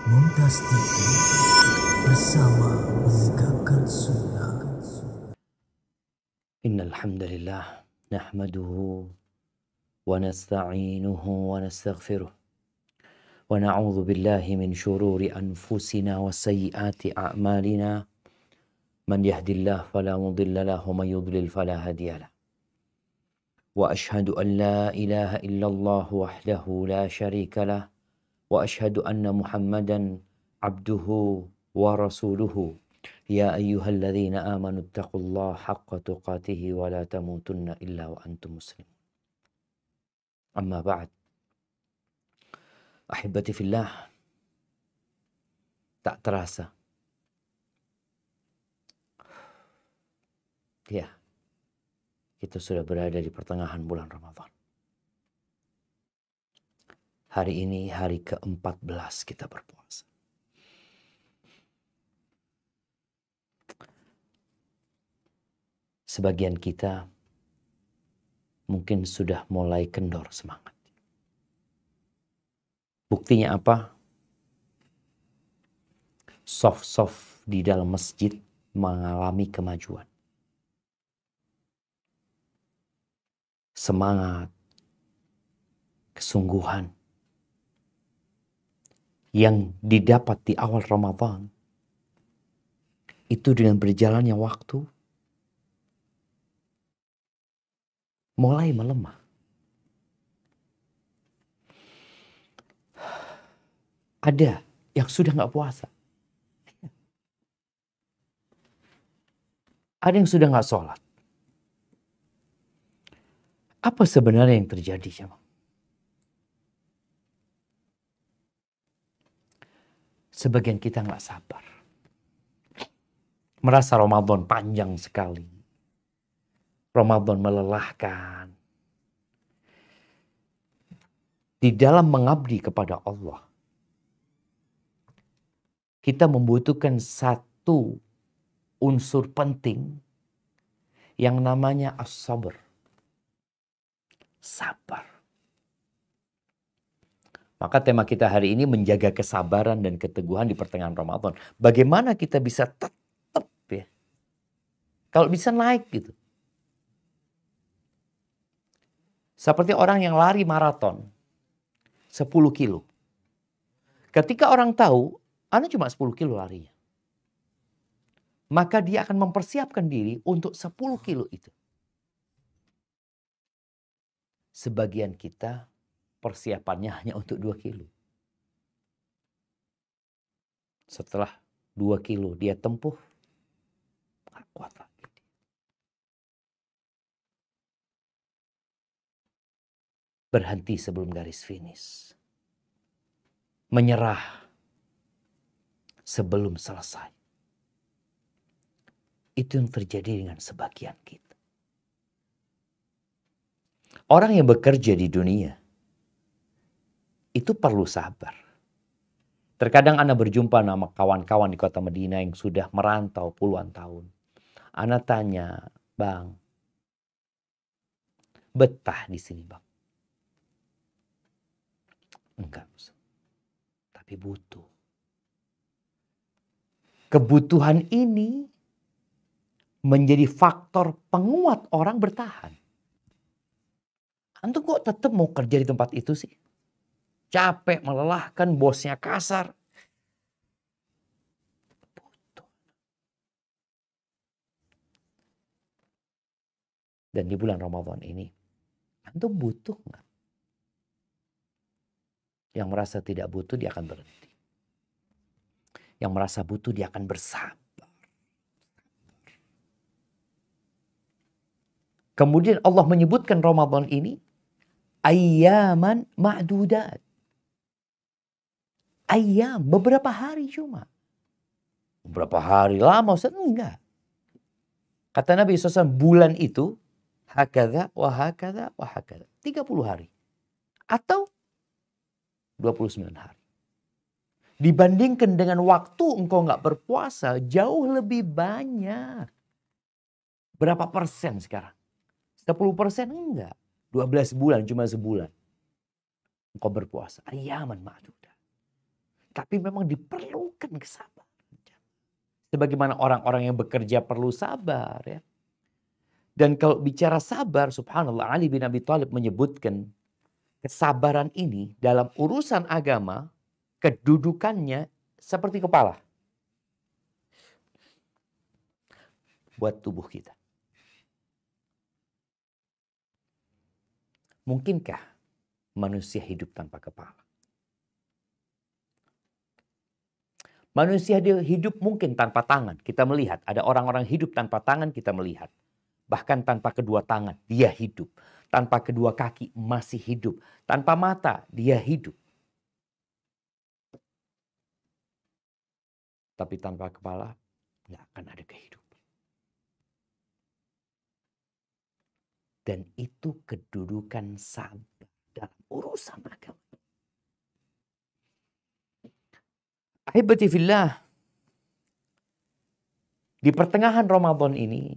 Mumtaz TV bersama menegakkan sunnah. Innal hamdalillah nahmaduhu wa nasta'inuhu wa nastaghfiruh wa na'udzu billahi min shururi anfusina wa sayyiati a'malina man yahdihillahu fala mudilla lahu wa man yudlil fala hadiyalah wa ashhadu an la ilaha illallah wahdahu la syarika lah wa ashhadu anna Muhammadan abduhu wa rasuluhu. Ya ayyuhalladzina amanu taqullaha haqqa tuqatih wa la tamutunna illa wa antum muslimun. Amma ba'd. Ahibati fillah, tak terasa. Ya, kita sudah berada di pertengahan bulan Ramadan. Hari ini hari ke-14 kita berpuasa. Sebagian kita mungkin sudah mulai kendor semangat. Buktinya apa? Soft-soft di dalam masjid mengalami kemajuan. Semangat, kesungguhan yang didapat di awal Ramadan itu dengan berjalannya waktu mulai melemah. Ada yang sudah nggak puasa. Ada yang sudah nggak sholat. Apa sebenarnya yang terjadi, jemaah? Sebagian kita nggak sabar. Merasa Ramadan panjang sekali. Ramadan melelahkan. Di dalam mengabdi kepada Allah, kita membutuhkan satu unsur penting yang namanya as-sabr. Sabar. Maka tema kita hari ini menjaga kesabaran dan keteguhan di pertengahan Ramadan. Bagaimana kita bisa tetap ya, kalau bisa naik gitu. Seperti orang yang lari maraton 10 kilo. Ketika orang tahu, Anda cuma 10 kilo larinya. Maka dia akan mempersiapkan diri untuk 10 kilo itu. Sebagian kita persiapannya hanya untuk 2 kilo. Setelah 2 kilo dia tempuh, gak kuat lagi. Berhenti sebelum garis finish. Menyerah sebelum selesai. Itu yang terjadi dengan sebagian kita. Orang yang bekerja di dunia itu perlu sabar. Terkadang Anda berjumpa sama kawan-kawan di kota Madinah yang sudah merantau puluhan tahun. Anda tanya, "Bang, betah di sini, Bang?" Enggak, tapi butuh. Kebutuhan ini menjadi faktor penguat orang bertahan. Antum kok tetap mau kerja di tempat itu sih? Capek, melelahkan, bosnya kasar. Butuh. Dan di bulan Ramadan ini, antum butuh nggak? Yang merasa tidak butuh, dia akan berhenti. Yang merasa butuh, dia akan bersabar. Kemudian Allah menyebutkan Ramadan ini ayyaman ma'dudat. Ayyam, beberapa hari cuma. Beberapa hari lama, Ustaz? Enggak. Kata Nabi SAW, bulan itu hakadha wa hakadha wa hakadha. 30 hari. Atau 29 hari. Dibandingkan dengan waktu engkau nggak berpuasa, jauh lebih banyak. Berapa persen sekarang? 10% enggak. 12 bulan, cuma sebulan. Engkau berpuasa. Ayyaman ma'dudat. Tapi memang diperlukan kesabaran. Sebagaimana orang-orang yang bekerja perlu sabar ya. Dan kalau bicara sabar, subhanallah, Ali bin Abi Thalib menyebutkan kesabaran ini dalam urusan agama, kedudukannya seperti kepala buat tubuh kita. Mungkinkah manusia hidup tanpa kepala? Manusia hidup mungkin tanpa tangan. Kita melihat ada orang-orang hidup tanpa tangan, kita melihat. Bahkan tanpa kedua tangan, dia hidup. Tanpa kedua kaki, masih hidup. Tanpa mata, dia hidup. Tapi tanpa kepala, nggak akan ada kehidupan. Dan itu kedudukan sabar dalam urusan agama. Ahibati fillah, di pertengahan Ramadan ini,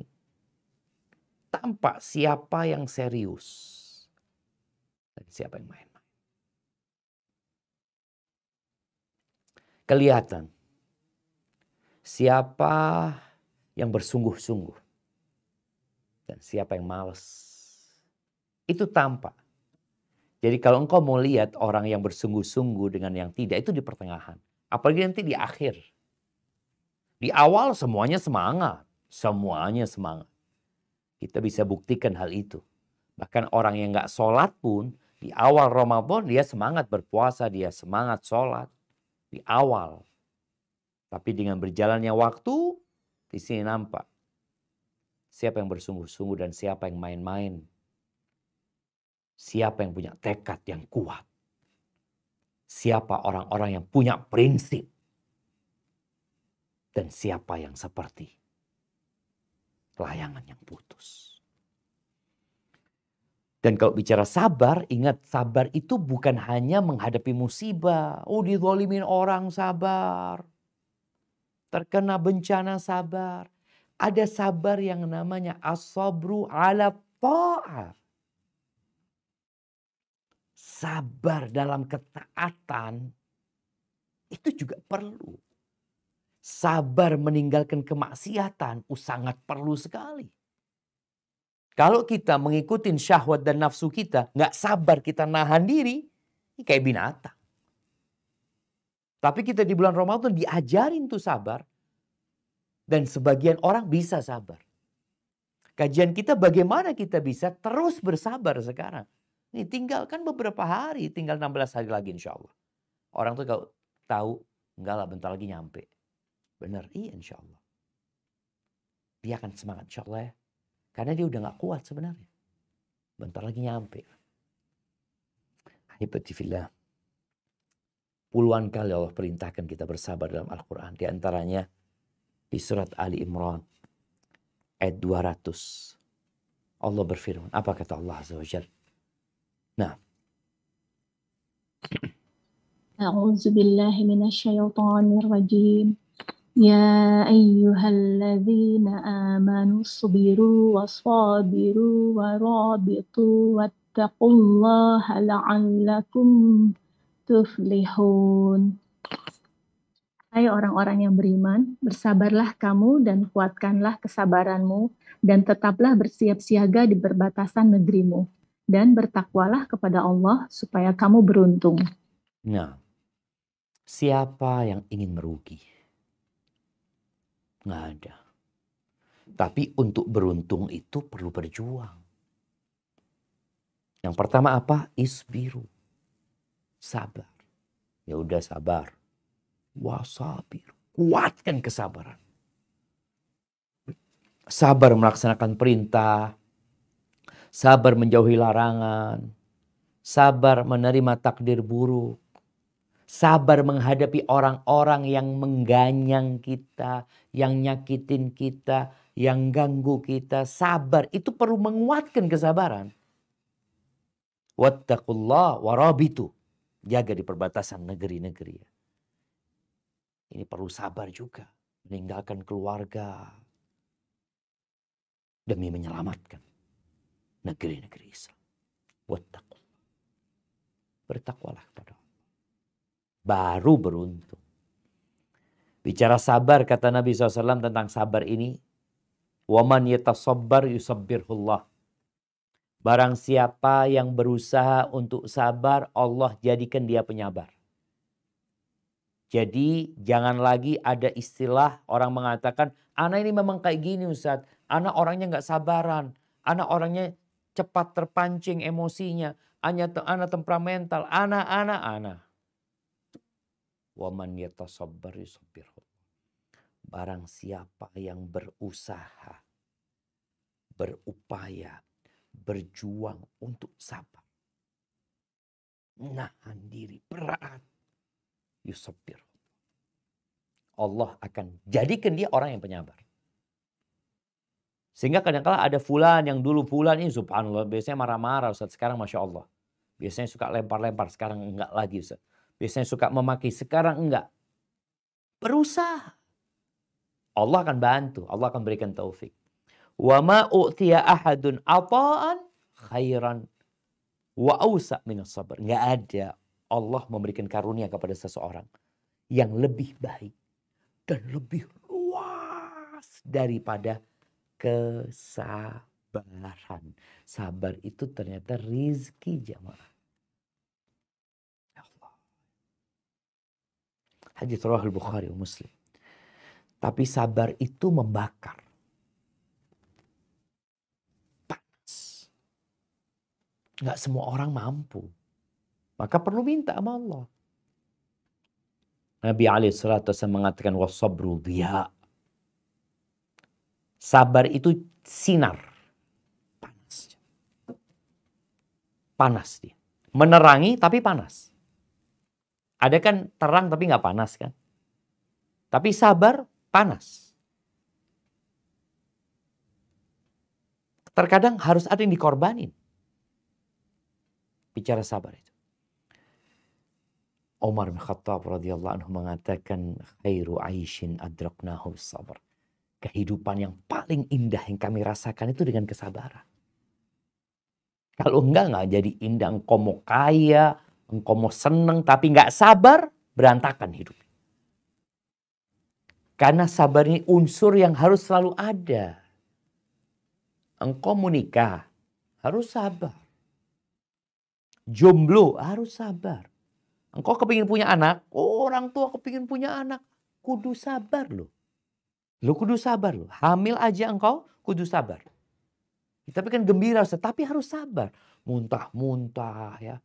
tampak siapa yang serius dan siapa yang main-main. Kelihatan siapa yang bersungguh-sungguh dan siapa yang malas. Itu tampak. Jadi kalau engkau mau lihat orang yang bersungguh-sungguh dengan yang tidak, itu di pertengahan. Apalagi nanti di akhir. Di awal semuanya semangat. Semuanya semangat. Kita bisa buktikan hal itu. Bahkan orang yang gak sholat pun, di awal Ramadan dia semangat berpuasa, dia semangat sholat. Di awal. Tapi dengan berjalannya waktu, di sini nampak. Siapa yang bersungguh-sungguh dan siapa yang main-main. Siapa yang punya tekad yang kuat. Siapa orang-orang yang punya prinsip. Dan siapa yang seperti layangan yang putus. Dan kalau bicara sabar, ingat sabar itu bukan hanya menghadapi musibah. Oh, dizalimin orang, sabar. Terkena bencana, sabar. Ada sabar yang namanya as-sabru ala ta'ah. Sabar dalam ketaatan itu juga perlu. Sabar meninggalkan kemaksiatan sangat perlu sekali. Kalau kita mengikuti syahwat dan nafsu kita, nggak sabar kita nahan diri, ini kayak binatang. Tapi kita di bulan Ramadan diajarin tuh sabar. Dan sebagian orang bisa sabar. Kajian kita bagaimana kita bisa terus bersabar sekarang. Ini tinggalkan beberapa hari, tinggal 16 hari lagi insya Allah. Orang tuh kalau tahu, enggak lah bentar lagi nyampe. Benar, iya insya Allah. Dia akan semangat insya Allah ya. Karena dia udah gak kuat sebenarnya. Bentar lagi nyampe. Ahibati fillah. Puluhan kali Allah perintahkan kita bersabar dalam Al-Quran. Di antaranya di surat Ali Imran ayat 200. Allah berfirman. Apa kata Allah Azza wa Jalla? Nah. A'udzu billahi minasyaitonir rajim. Ya ayyuhalladzina amanu sabiru wasabiru warabitu wattaqullaha la'allakum tuflihun. Hai orang-orang yang beriman, bersabarlah kamu dan kuatkanlah kesabaranmu dan tetaplah bersiap siaga di perbatasan negerimu dan bertakwalah kepada Allah supaya kamu beruntung. Nah, siapa yang ingin merugi? Nggak ada. Tapi untuk beruntung itu perlu berjuang. Yang pertama apa? Isbiru. Sabar. Ya udah sabar. Wasabir. Kuatkan kesabaran. Sabar melaksanakan perintah. Sabar menjauhi larangan. Sabar menerima takdir buruk. Sabar menghadapi orang-orang yang mengganyang kita, yang nyakitin kita, yang ganggu kita. Sabar itu perlu menguatkan kesabaran. Wattaqullah warabitu. Jaga di perbatasan negeri-negeri. Ini perlu sabar juga. Meninggalkan keluarga. Demi menyelamatkan negeri-negeri Islam. Wattaqullah. Bertakwalah kepada Allah. baru beruntung. Bicara sabar, kata Nabi SAW tentang sabar ini, waman yatasabbar yusabbirhullah. Barang siapa yang berusaha untuk sabar, Allah jadikan dia penyabar. Jadi jangan lagi ada istilah orang mengatakan, ana ini memang kayak gini Ustaz, ana orangnya nggak sabaran, ana orangnya cepat terpancing emosinya, ana temperamental, ana. Waman yatasabbar yusabbirhullah. Barang siapa yang berusaha, berupaya, berjuang untuk sabar, nahan diri, berat, yusabbir. Allah akan jadikan dia orang yang penyabar. Sehingga kadang-kala ada fulan yang dulu fulan ini subhanallah biasanya marah-marah Ustaz, sekarang Masya Allah. Biasanya suka lempar-lempar, sekarang enggak lagi Ustaz. Biasanya suka memaki, sekarang enggak. Berusaha. Allah akan bantu, Allah akan berikan taufik. Wa ma u'tiya ahadun ata'an khairan wa awsa' minas sabr. Enggak ada Allah memberikan karunia kepada seseorang yang lebih baik dan lebih luas daripada kesabaran. Sabar itu ternyata rizki jamaah. Ya Allah. Hadits riwayat Bukhari wa Muslim. Tapi sabar itu membakar. Panas. Nggak semua orang mampu. Maka perlu minta sama Allah. Nabi SAW mengatakan wasabru diya. Sabar itu sinar. Panas. Panas dia. Menerangi tapi panas. Ada kan terang tapi nggak panas kan? Tapi sabar panas. Terkadang harus ada yang dikorbanin. Bicara sabar itu. Umar bin Khattab radhiyallahu anhu mengatakan khairu aishin adraknahu sabar. Kehidupan yang paling indah yang kami rasakan itu dengan kesabaran. Kalau enggak jadi indah. Engkau mau kaya, engkau mau seneng tapi enggak sabar, berantakan hidup. Karena sabar ini unsur yang harus selalu ada. Engkau mau nikah, harus sabar. Jomblo, harus sabar. Engkau kepingin punya anak, orang tua kepingin punya anak, kudu sabar loh. Lo kudu sabar loh. Hamil aja engkau, kudu sabar. Tapi kan gembira, tapi harus sabar. Muntah-muntah ya.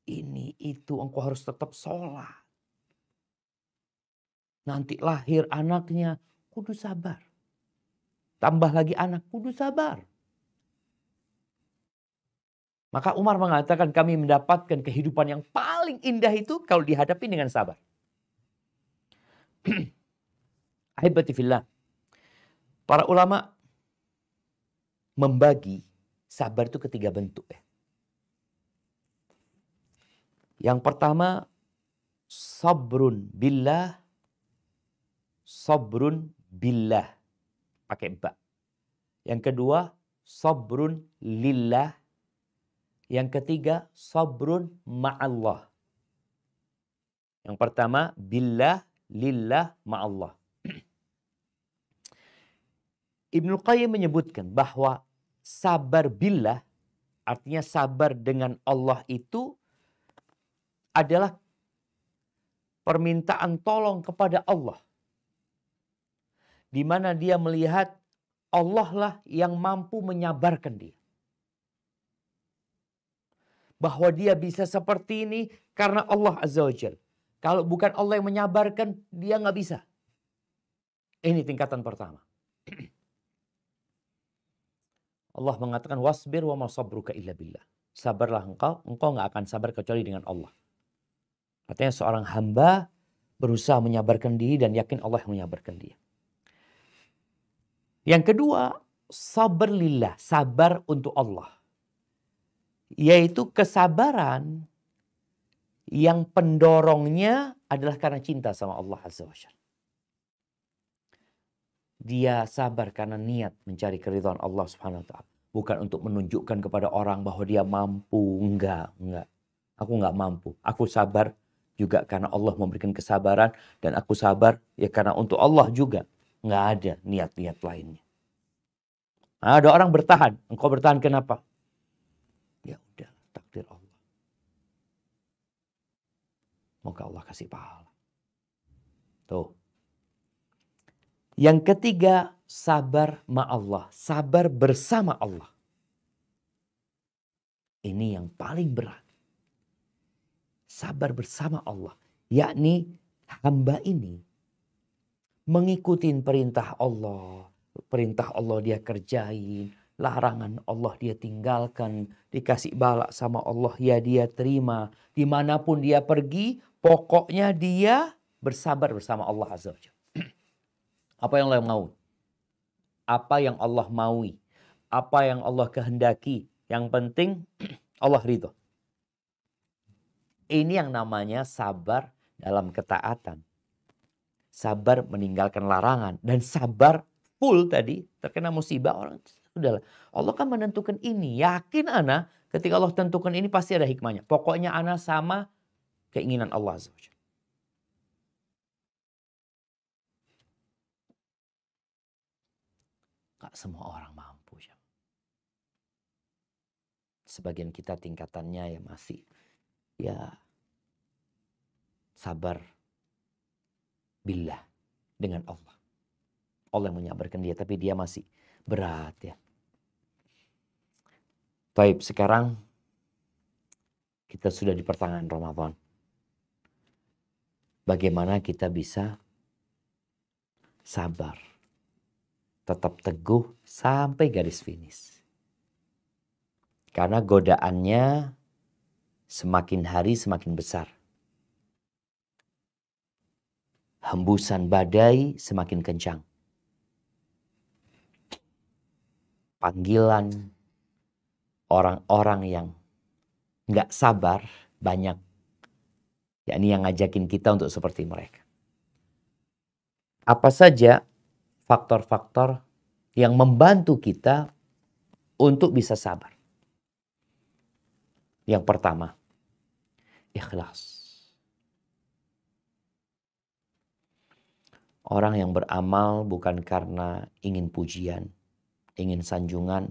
Ini itu engkau harus tetap sholat. Nanti lahir anaknya, kudu sabar. Tambah lagi anak, kudu sabar. Maka Umar mengatakan kami mendapatkan kehidupan yang paling indah itu kalau dihadapi dengan sabar. Ahibati fillah. Para ulama membagi sabar itu ketiga bentuk. Yang pertama, sabrun billah. Sabrun billah. Pakai ba. Yang kedua, sabrun lillah. Yang ketiga, sabrun ma'allah. Yang pertama, billah, lillah, ma'allah. Ibnu Qayyim menyebutkan bahwa sabar billah, artinya sabar dengan Allah itu adalah permintaan tolong kepada Allah. Di mana dia melihat Allah lah yang mampu menyabarkan dia. Bahwa dia bisa seperti ini karena Allah Azza wa Jalla. Kalau bukan Allah yang menyabarkan, dia nggak bisa. Ini tingkatan pertama. Allah mengatakan wasbir wa ma sabruka illa billah. Sabarlah engkau nggak akan sabar kecuali dengan Allah. Artinya seorang hamba berusaha menyabarkan diri dan yakin Allah yang menyabarkan dia. Yang kedua, sabar lillah, sabar untuk Allah. Yaitu kesabaran yang pendorongnya adalah karena cinta sama Allah Azza wa Jalla. Dia sabar karena niat mencari keridhaan Allah Subhanahu wa taala, bukan untuk menunjukkan kepada orang bahwa dia mampu. Enggak. Aku enggak mampu. Aku sabar juga karena Allah memberikan kesabaran. Dan aku sabar ya karena untuk Allah juga. Nggak ada niat-niat lainnya. Nah, ada orang bertahan. Engkau bertahan kenapa? Ya udah, takdir Allah. Moga Allah kasih pahala. Tuh. Yang ketiga, sabar ma'allah. Sabar bersama Allah. Ini yang paling berat. Sabar bersama Allah. Yakni hamba ini mengikuti perintah Allah. Perintah Allah dia kerjain. Larangan Allah dia tinggalkan. Dikasih bala sama Allah ya dia terima. Dimanapun dia pergi, pokoknya dia bersabar bersama Allah Azza wa Jalla. Apa yang Allah mau? Apa yang Allah maui? Apa yang Allah kehendaki? Yang penting Allah ridho. Ini yang namanya sabar dalam ketaatan. Sabar meninggalkan larangan. Dan sabar full tadi terkena musibah orang. Sudahlah. Allah kan menentukan ini. Yakin ana ketika Allah tentukan ini pasti ada hikmahnya. Pokoknya ana sama keinginan Allah Azza wa Jalla. Gak semua orang mampu. Sebagian kita tingkatannya ya masih ya sabar billah dengan Allah. Allah yang menyabarkan dia tapi dia masih berat ya. Baik, sekarang kita sudah di pertengahan Ramadan. Bagaimana kita bisa sabar, tetap teguh sampai garis finish. Karena godaannya semakin hari semakin besar. Hembusan badai semakin kencang. Panggilan orang-orang yang nggak sabar banyak. Yakni yang ngajakin kita untuk seperti mereka. Apa saja faktor-faktor yang membantu kita untuk bisa sabar? Yang pertama, ikhlas. Orang yang beramal bukan karena ingin pujian, ingin sanjungan,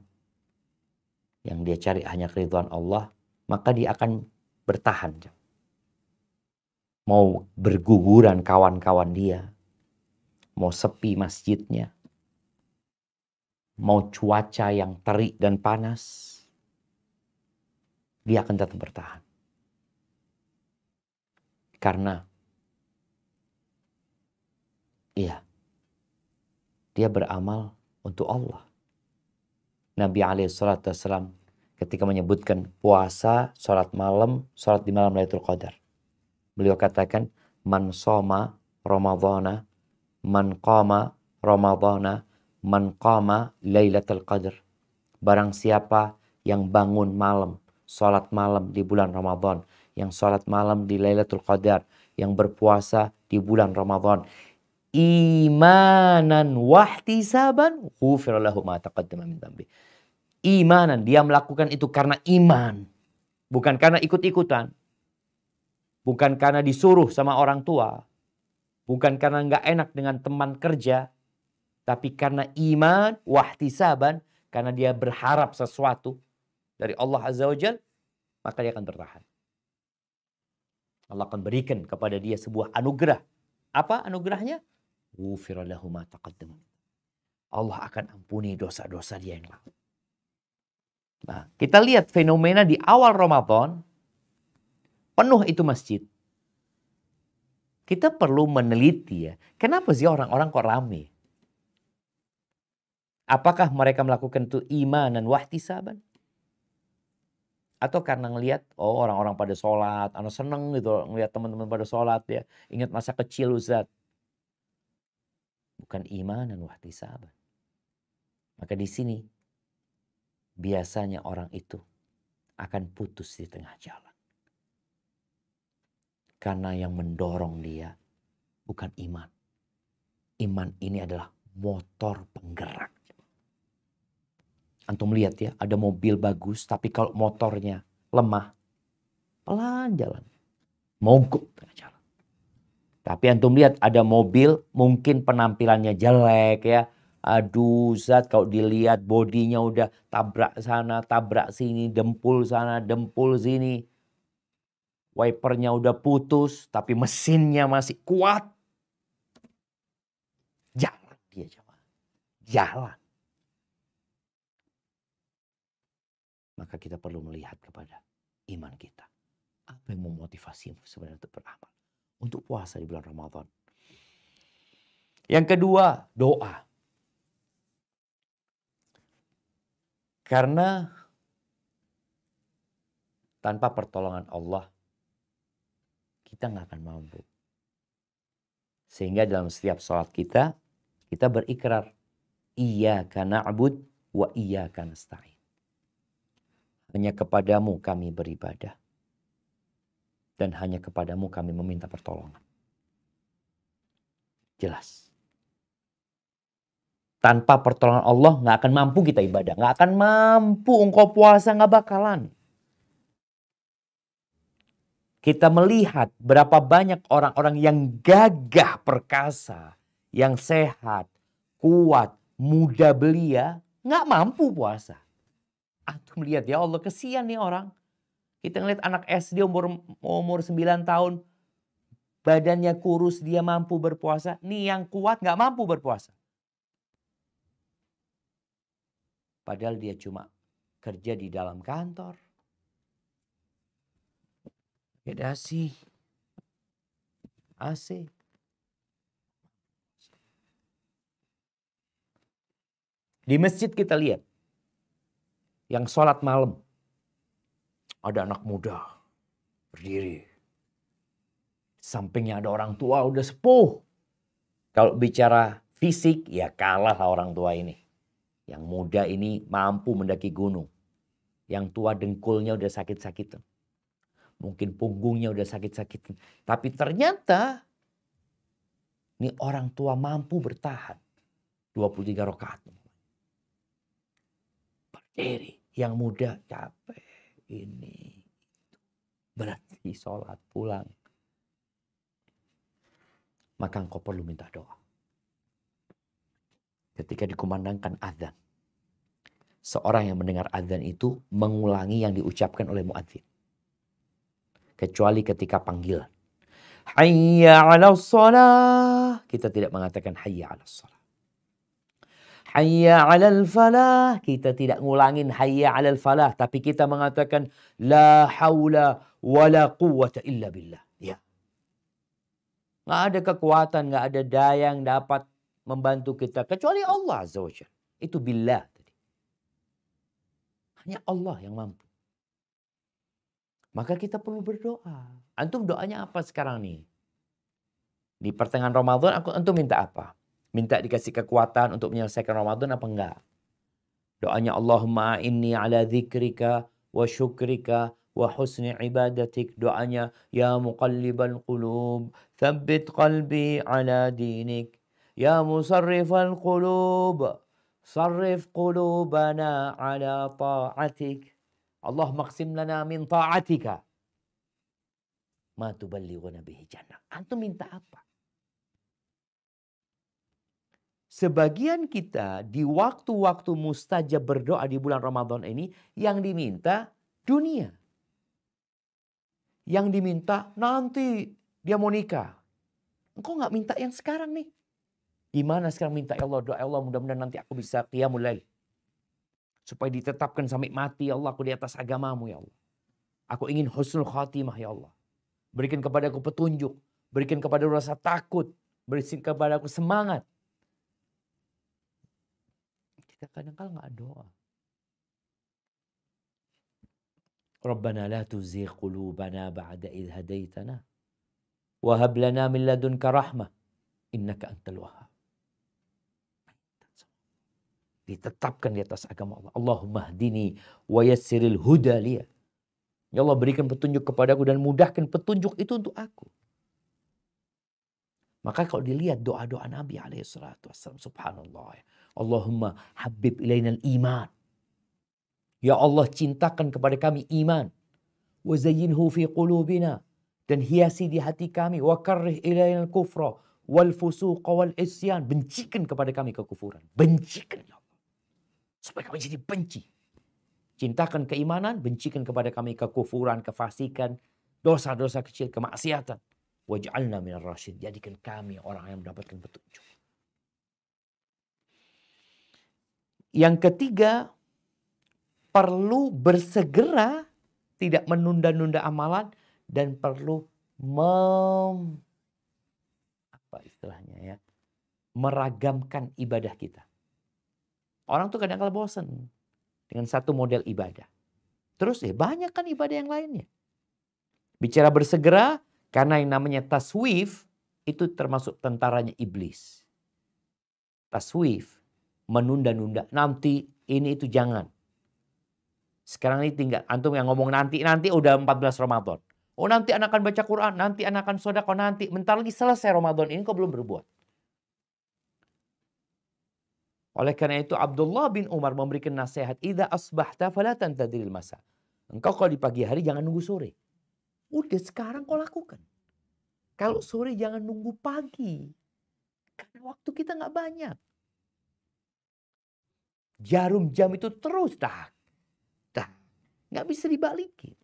yang dia cari hanya keridhaan Allah, maka dia akan bertahan. Mau berguguran kawan-kawan dia, mau sepi masjidnya, mau cuaca yang terik dan panas, dia akan tetap bertahan. Karena dia beramal untuk Allah. Nabi SAW ketika menyebutkan puasa, sholat malam, sholat di malam Lailatul Qadar. Beliau katakan, man shoma Ramadhana, man qama Ramadhana, man qama Lailatul Qadar. Barang siapa yang bangun malam, sholat malam di bulan Ramadan, yang sholat malam di Lailatul Qadar, yang berpuasa di bulan Ramadan, imanan wahtisaban, ghufira lahu ma taqaddama min dhanbi. Imanan, dia melakukan itu karena iman, bukan karena ikut-ikutan, bukan karena disuruh sama orang tua, bukan karena nggak enak dengan teman kerja, tapi karena iman wahtisaban, karena dia berharap sesuatu dari Allah Azza wa Jalla, maka dia akan bertahan. Allah akan berikan kepada dia sebuah anugerah. Apa anugerahnya? Ghufira lahu ma taqaddama. Allah akan ampuni dosa-dosa dia yang lalu. Nah, kita lihat fenomena di awal Ramadan, penuh itu masjid. Kita perlu meneliti ya, kenapa sih orang-orang kok rame? Apakah mereka melakukan itu imanan wahtisaban? Atau karena ngelihat, oh orang-orang pada sholat, anak seneng gitu ngelihat teman-teman pada sholat ya. Ingat masa kecil Ustaz. Bukan imanan wahtisaban. Maka di sini biasanya orang itu akan putus di tengah jalan. Karena yang mendorong dia bukan iman. Iman ini adalah motor penggerak. Antum lihat ya, ada mobil bagus tapi kalau motornya lemah, pelan jalan. mogok tengah jalan. Tapi antum lihat ada mobil mungkin penampilannya jelek ya. Aduh Zat, kalau dilihat bodinya udah tabrak sana, tabrak sini, dempul sana, dempul sini. Wipernya udah putus tapi mesinnya masih kuat. Jalan dia jemaah. Jalan. Maka kita perlu melihat kepada iman kita. Apa yang memotivasimu sebenarnya untuk beramal? Untuk puasa di bulan Ramadan. Yang kedua, doa. Karena tanpa pertolongan Allah, kita nggak akan mampu. Sehingga dalam setiap sholat kita berikrar, Iyyaka na'bud wa iyyaka nasta'in. Hanya kepadamu kami beribadah. Dan hanya kepadamu kami meminta pertolongan. Jelas. Tanpa pertolongan Allah nggak akan mampu kita ibadah. Nggak akan mampu engkau puasa, nggak bakalan. Kita melihat berapa banyak orang-orang yang gagah perkasa, yang sehat, kuat, muda belia, nggak mampu puasa. Antum lihat ya Allah, kesian nih orang. Kita ngeliat anak SD umur 9 tahun, badannya kurus, dia mampu berpuasa. Nih yang kuat nggak mampu berpuasa. Padahal dia cuma kerja di dalam kantor. Dasi, AC. Di masjid kita lihat, yang sholat malam. Ada anak muda berdiri. Sampingnya ada orang tua udah sepuh. Kalau bicara fisik ya kalah orang tua ini. Yang muda ini mampu mendaki gunung. Yang tua dengkulnya udah sakit-sakitan. Mungkin punggungnya udah sakit-sakitan. Tapi ternyata ini orang tua mampu bertahan 23 rakaat. Berdiri. Yang muda capek. Ini berarti sholat pulang. Maka engkau perlu minta doa. Ketika dikumandangkan azan, seorang yang mendengar azan itu mengulangi yang diucapkan oleh muadzin. Kecuali ketika panggilan. Hayya 'alas shalah. Kita tidak mengatakan hayya 'alas shalah. Hayya 'alal falah, kita tidak ngulangin hayya 'alal falah, tapi kita mengatakan la haula wala quwwata illa billah. Ya. Nggak ada kekuatan, nggak ada daya yang dapat membantu kita kecuali Allah Azza wa Jalla. Itu billah tadi. Hanya Allah yang mampu. Maka kita perlu berdoa. Antum doanya apa sekarang nih? Di pertengahan Ramadan antum minta apa? Minta dikasih kekuatan untuk menyelesaikan Ramadan apa enggak? Doanya Allahumma inni ala dzikrika wa syukrika wa husni ibadatik. Doanya ya muqallibal qulub tsabbit qalbi ala dinik. Ya musarrifal qulub sarrif qulubana ala ta'atik. Allah maqsim lana min ta'atika ma tuballighuna bihi jannah. Antum minta apa? Sebagian kita di waktu-waktu mustajab berdoa di bulan Ramadan ini yang diminta dunia. Yang diminta nanti dia mau nikah. Engkau nggak minta yang sekarang nih. Gimana sekarang minta ya Allah, doa Allah mudah-mudahan nanti aku bisa qiyamul lail. Supaya ditetapkan sampai mati ya Allah aku di atas agamamu ya Allah. Aku ingin husnul khatimah ya Allah. Berikan kepada aku petunjuk. Berikan kepada aku rasa takut. Berikan kepada aku semangat. Kita kadang-kadang nggak doa. Rabbana la tuzigh qulubana ba'da idh hadaitana wa hab lana min ladunka rahmah innaka antal wahhab. Ditetapkan di atas agama Allah. Allahumma hdini wa yassiril huda liya. Ya Allah berikan petunjuk kepadaku dan mudahkan petunjuk itu untuk aku. Maka kalau dilihat doa-doa Nabi SAW, subhanallah. Allahumma habib ilainal iman. Ya Allah cintakan kepada kami iman. Wa zayyinhu fi qulubina. dan hiasi di hati kami. Wa karrih ilainal kufra wal fusuqa wal isyan. Bencikan kepada kami kekufuran. Bencikan ya Allah. Supaya kami jadi benci. Cintakan keimanan, bencikan kepada kami kekufuran, kefasikan, dosa-dosa kecil, kemaksiatan. Waj'alna minar rasyid. Jadikan kami orang yang mendapatkan petunjuk. Yang ketiga, perlu bersegera, tidak menunda-nunda amalan, dan perlu meragamkan ibadah kita. Orang tuh kadang-kadang bosan dengan satu model ibadah. Terus banyak kan ibadah yang lainnya. Bicara bersegera, karena yang namanya taswif itu termasuk tentaranya iblis. Taswif, menunda-nunda, nanti ini itu jangan. Sekarang ini tinggal antum yang ngomong nanti udah 14 Ramadan. Oh nanti anak akan baca Quran, nanti anak akan sedekah, nanti bentar lagi selesai Ramadan ini kok belum berbuat. Oleh karena itu Abdullah bin Umar memberikan nasihat, idza asbahta fala tantadhiril masa. Engkau kalau di pagi hari jangan nunggu sore. Udah sekarang kau lakukan. Kalau sore jangan nunggu pagi. Karena waktu kita nggak banyak. Jarum jam itu terus nggak bisa dibalikin.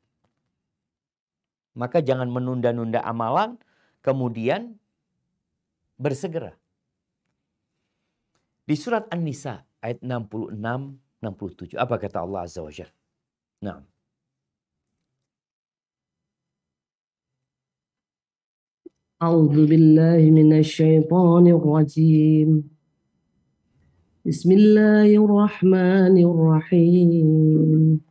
Maka jangan menunda-nunda amalan, kemudian bersegera. Di surat An-Nisa ayat 66-67. Apa kata Allah Azza wa Jalla? Nah. A'udzu billahi minasyaitonir rajim. Bismillahirrahmanirrahim.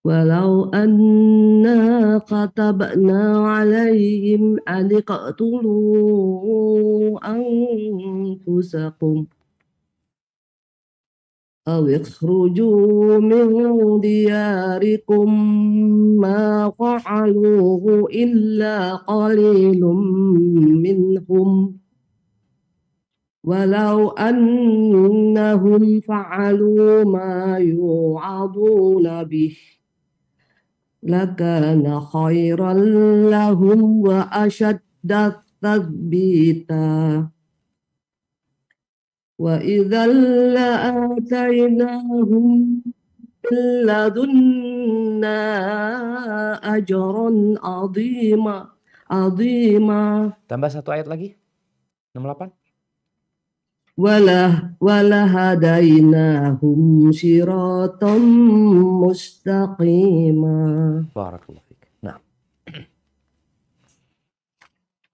Walau anna katabna alaihim an iqtulu anfusakum aw ikhruju min diyarikum ma fa'aluhu illa qalilum minhum walau annahum fa'alu ma yu'aduna bih lakana khairan lahum wa ashadda tathbita wa idzal la'atainahum min ladunna ajran azima. Tambah satu ayat lagi. 68. Wala hadainahum siratam mustaqima. Barakallahu fiik. Nah.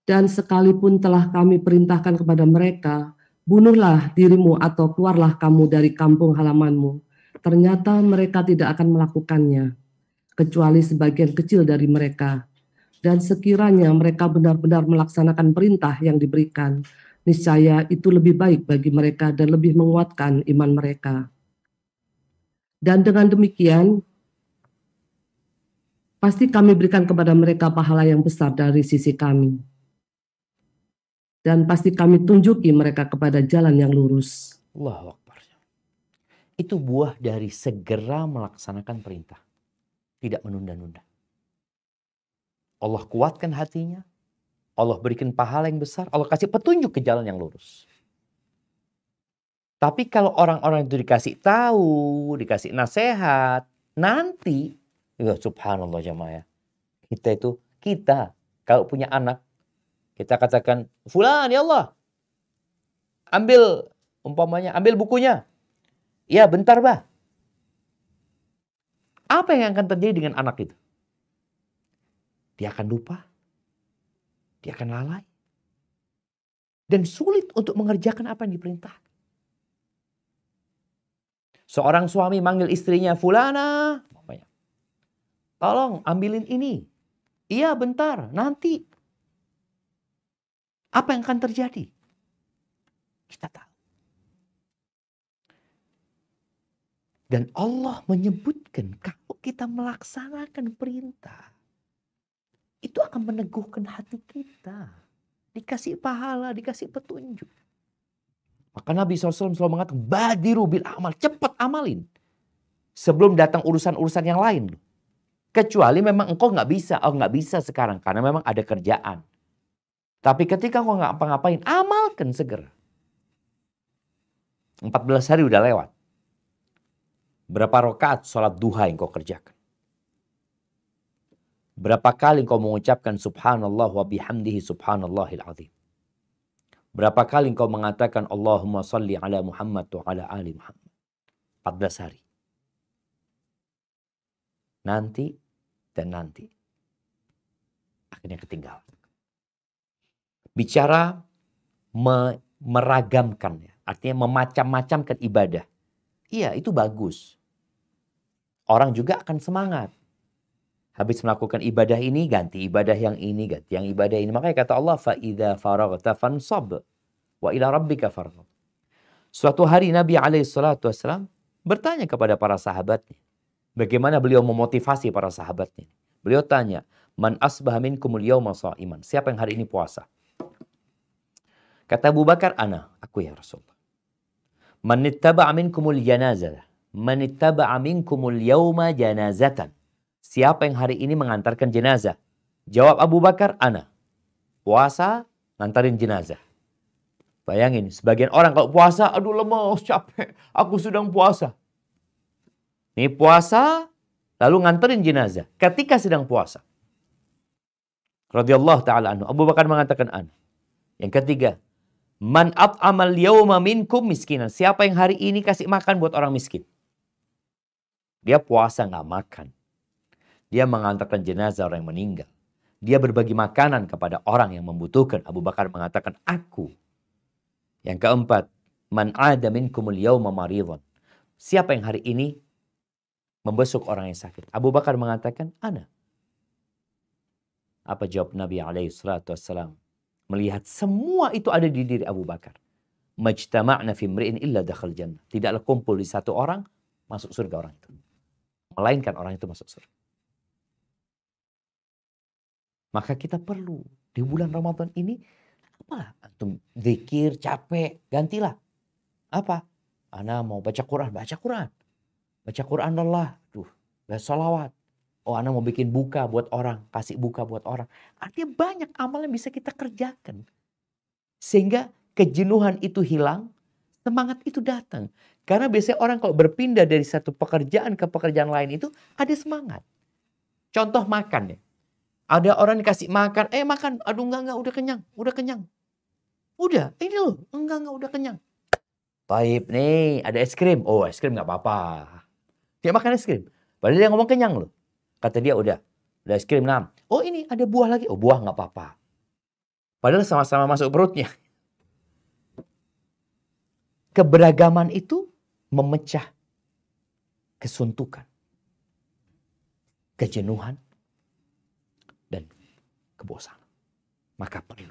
Dan sekalipun telah kami perintahkan kepada mereka, bunuhlah dirimu atau keluarlah kamu dari kampung halamanmu. Ternyata mereka tidak akan melakukannya, kecuali sebagian kecil dari mereka. Dan sekiranya mereka benar-benar melaksanakan perintah yang diberikan, niscaya itu lebih baik bagi mereka dan lebih menguatkan iman mereka. Dan dengan demikian, pasti kami berikan kepada mereka pahala yang besar dari sisi kami. Dan pasti kami tunjuki mereka kepada jalan yang lurus. Allahu Akbar. Itu buah dari segera melaksanakan perintah. Tidak menunda-nunda. Allah kuatkan hatinya. Allah berikan pahala yang besar. Allah kasih petunjuk ke jalan yang lurus. Tapi kalau orang-orang itu dikasih tahu, dikasih nasihat, nanti, ya subhanallah jamaah. Kita kalau punya anak, kita katakan, fulan ya Allah, ambil bukunya. Ya bentar bah. Apa yang akan terjadi dengan anak itu? Dia akan lupa. Dia akan lalai. Dan sulit untuk mengerjakan apa yang diperintahkan. Seorang suami manggil istrinya, fulana, tolong ambilin ini. Iya bentar, nanti. Apa yang akan terjadi? Kita tahu. Dan Allah menyebutkan kalau kita melaksanakan perintah, itu akan meneguhkan hati kita. Dikasih pahala, dikasih petunjuk. Maka Nabi SAW selalu mengatakan, badiru bil amal, cepat amalin. Sebelum datang urusan-urusan yang lain. Kecuali memang engkau nggak bisa. Oh, nggak bisa sekarang karena memang ada kerjaan. Tapi ketika engkau nggak apa-ngapain, amalkan segera. 14 hari udah lewat. Berapa rakaat sholat duha yang kau kerjakan? Berapa kali kau mengucapkan subhanallah wa bihamdihi subhanallahil azim? Berapa kali kau mengatakan Allahumma salli ala Muhammad wa ala ali Muhammad? 14 hari. Nanti dan nanti. Akhirnya ketinggalan. Bicara meragamkan, ya. Artinya memacam-macamkan ibadah. Iya, itu bagus. Orang juga akan semangat. Habis melakukan ibadah ini, ganti ibadah yang ini, ganti yang ibadah ini. Makanya kata Allah, فَإِذَا فَرَغْتَ فَانْصَبْ وَإِلَى رَبِّكَ فَارْغَب. Suatu hari Nabi SAW bertanya kepada para sahabatnya. Bagaimana beliau memotivasi para sahabatnya. Beliau tanya, Man asbah minkumul yawma sha'iman. Siapa yang hari ini puasa? Kata Abu Bakar, ana, aku ya Rasulullah. Man ittaba'a minkumul janazah. Man ittaba'a minkumul yawma janazatan. Siapa yang hari ini mengantarkan jenazah? Jawab Abu Bakar, ana. Puasa, ngantarin jenazah. Bayangin, sebagian orang kalau puasa, aduh lemes, capek. Aku sedang puasa. Ini puasa, lalu nganterin jenazah. Ketika sedang puasa. Radhiyallahu ta'ala anhu. Abu Bakar mengatakan, ana. Yang ketiga, Man at'amal yawma minkum miskinan. Siapa yang hari ini kasih makan buat orang miskin? Dia puasa nggak makan. Dia mengantarkan jenazah orang yang meninggal. Dia berbagi makanan kepada orang yang membutuhkan. Abu Bakar mengatakan, aku. Yang keempat, Man ada minkumul yawma maridhan. Siapa yang hari ini membesuk orang yang sakit? Abu Bakar mengatakan, ana. Apa jawab Nabi SAW? Melihat semua itu ada di diri Abu Bakar. Majtama'na fi imri'in illa dakhal jannah. Tidaklah kumpul di satu orang, masuk surga orang itu. Melainkan orang itu masuk surga. Maka kita perlu di bulan Ramadan ini, apalah, antum zikir, capek, gantilah. Apa? Ana mau baca Quran, baca Quran. Baca Quran Allah, baca salawat. Oh, ana mau bikin buka buat orang, kasih buka buat orang. Artinya banyak amal yang bisa kita kerjakan. Sehingga kejenuhan itu hilang, semangat itu datang. Karena biasanya orang kalau berpindah dari satu pekerjaan ke pekerjaan lain itu ada semangat. Contoh makan ya. Ada orang dikasih makan, makan, aduh enggak, udah kenyang. Udah, ini loh, enggak, udah kenyang. Taib nih, ada es krim. Oh, es krim enggak apa-apa. Dia makan es krim. Padahal dia ngomong kenyang loh. Kata dia udah es krim 6. Oh ini ada buah lagi. Oh buah nggak apa-apa. Padahal sama-sama masuk perutnya. Keberagaman itu memecah kesuntukan, kejenuhan, dan kebosanan. Maka perlu.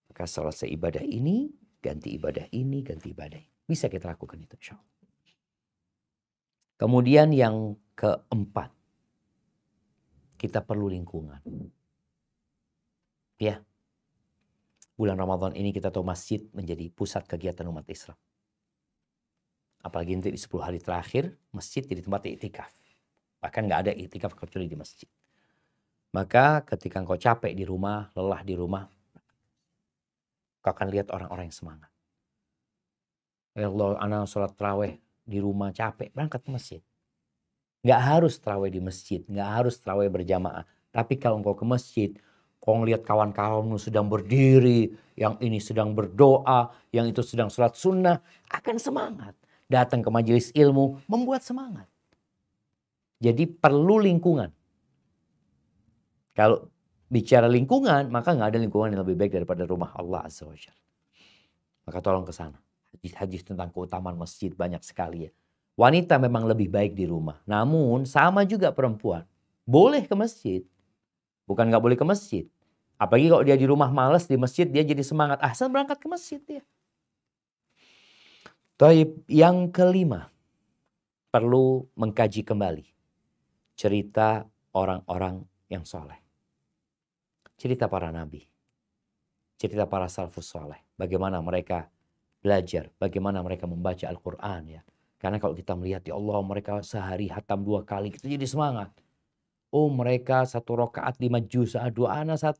Maka selesai ibadah ini, ganti ibadah ini, ganti ibadah ini. Bisa kita lakukan itu insya Allah. Kemudian yang keempat. Kita perlu lingkungan. Ya. Bulan Ramadan ini kita tahu masjid menjadi pusat kegiatan umat Islam. Apalagi nanti di 10 hari terakhir, masjid jadi tempat iktikaf. Bahkan nggak ada iktikaf kecuali di masjid. Maka ketika engkau capek di rumah, lelah di rumah, kau akan lihat orang-orang yang semangat. Ya Allah, anak sholat tarawih di rumah capek, berangkat ke masjid. Nggak harus tarawih di masjid, nggak harus tarawih berjamaah. Tapi kalau engkau ke masjid, kau ngelihat kawan-kawanmu sedang berdiri, yang ini sedang berdoa, yang itu sedang sholat sunnah, akan semangat. Datang ke majelis ilmu, membuat semangat. Jadi perlu lingkungan. Kalau bicara lingkungan, maka nggak ada lingkungan yang lebih baik daripada rumah Allah Azza wa Jalla. Maka tolong ke sana. Hadis-hadis tentang keutamaan masjid banyak sekali ya. Wanita memang lebih baik di rumah. Namun sama juga perempuan. Boleh ke masjid. Bukan nggak boleh ke masjid. Apalagi kalau dia di rumah malas, di masjid dia jadi semangat. Ahsan berangkat ke masjid dia. Taib, yang kelima. Perlu mengkaji kembali. Cerita orang-orang yang soleh. Cerita para nabi. Cerita para salafus soleh. Bagaimana mereka belajar. Bagaimana mereka membaca Al-Quran ya. Karena kalau kita melihat, ya Allah mereka sehari hatam 2 kali, kita jadi semangat. Oh mereka 1 rakaat 5 juz, 2 anak 1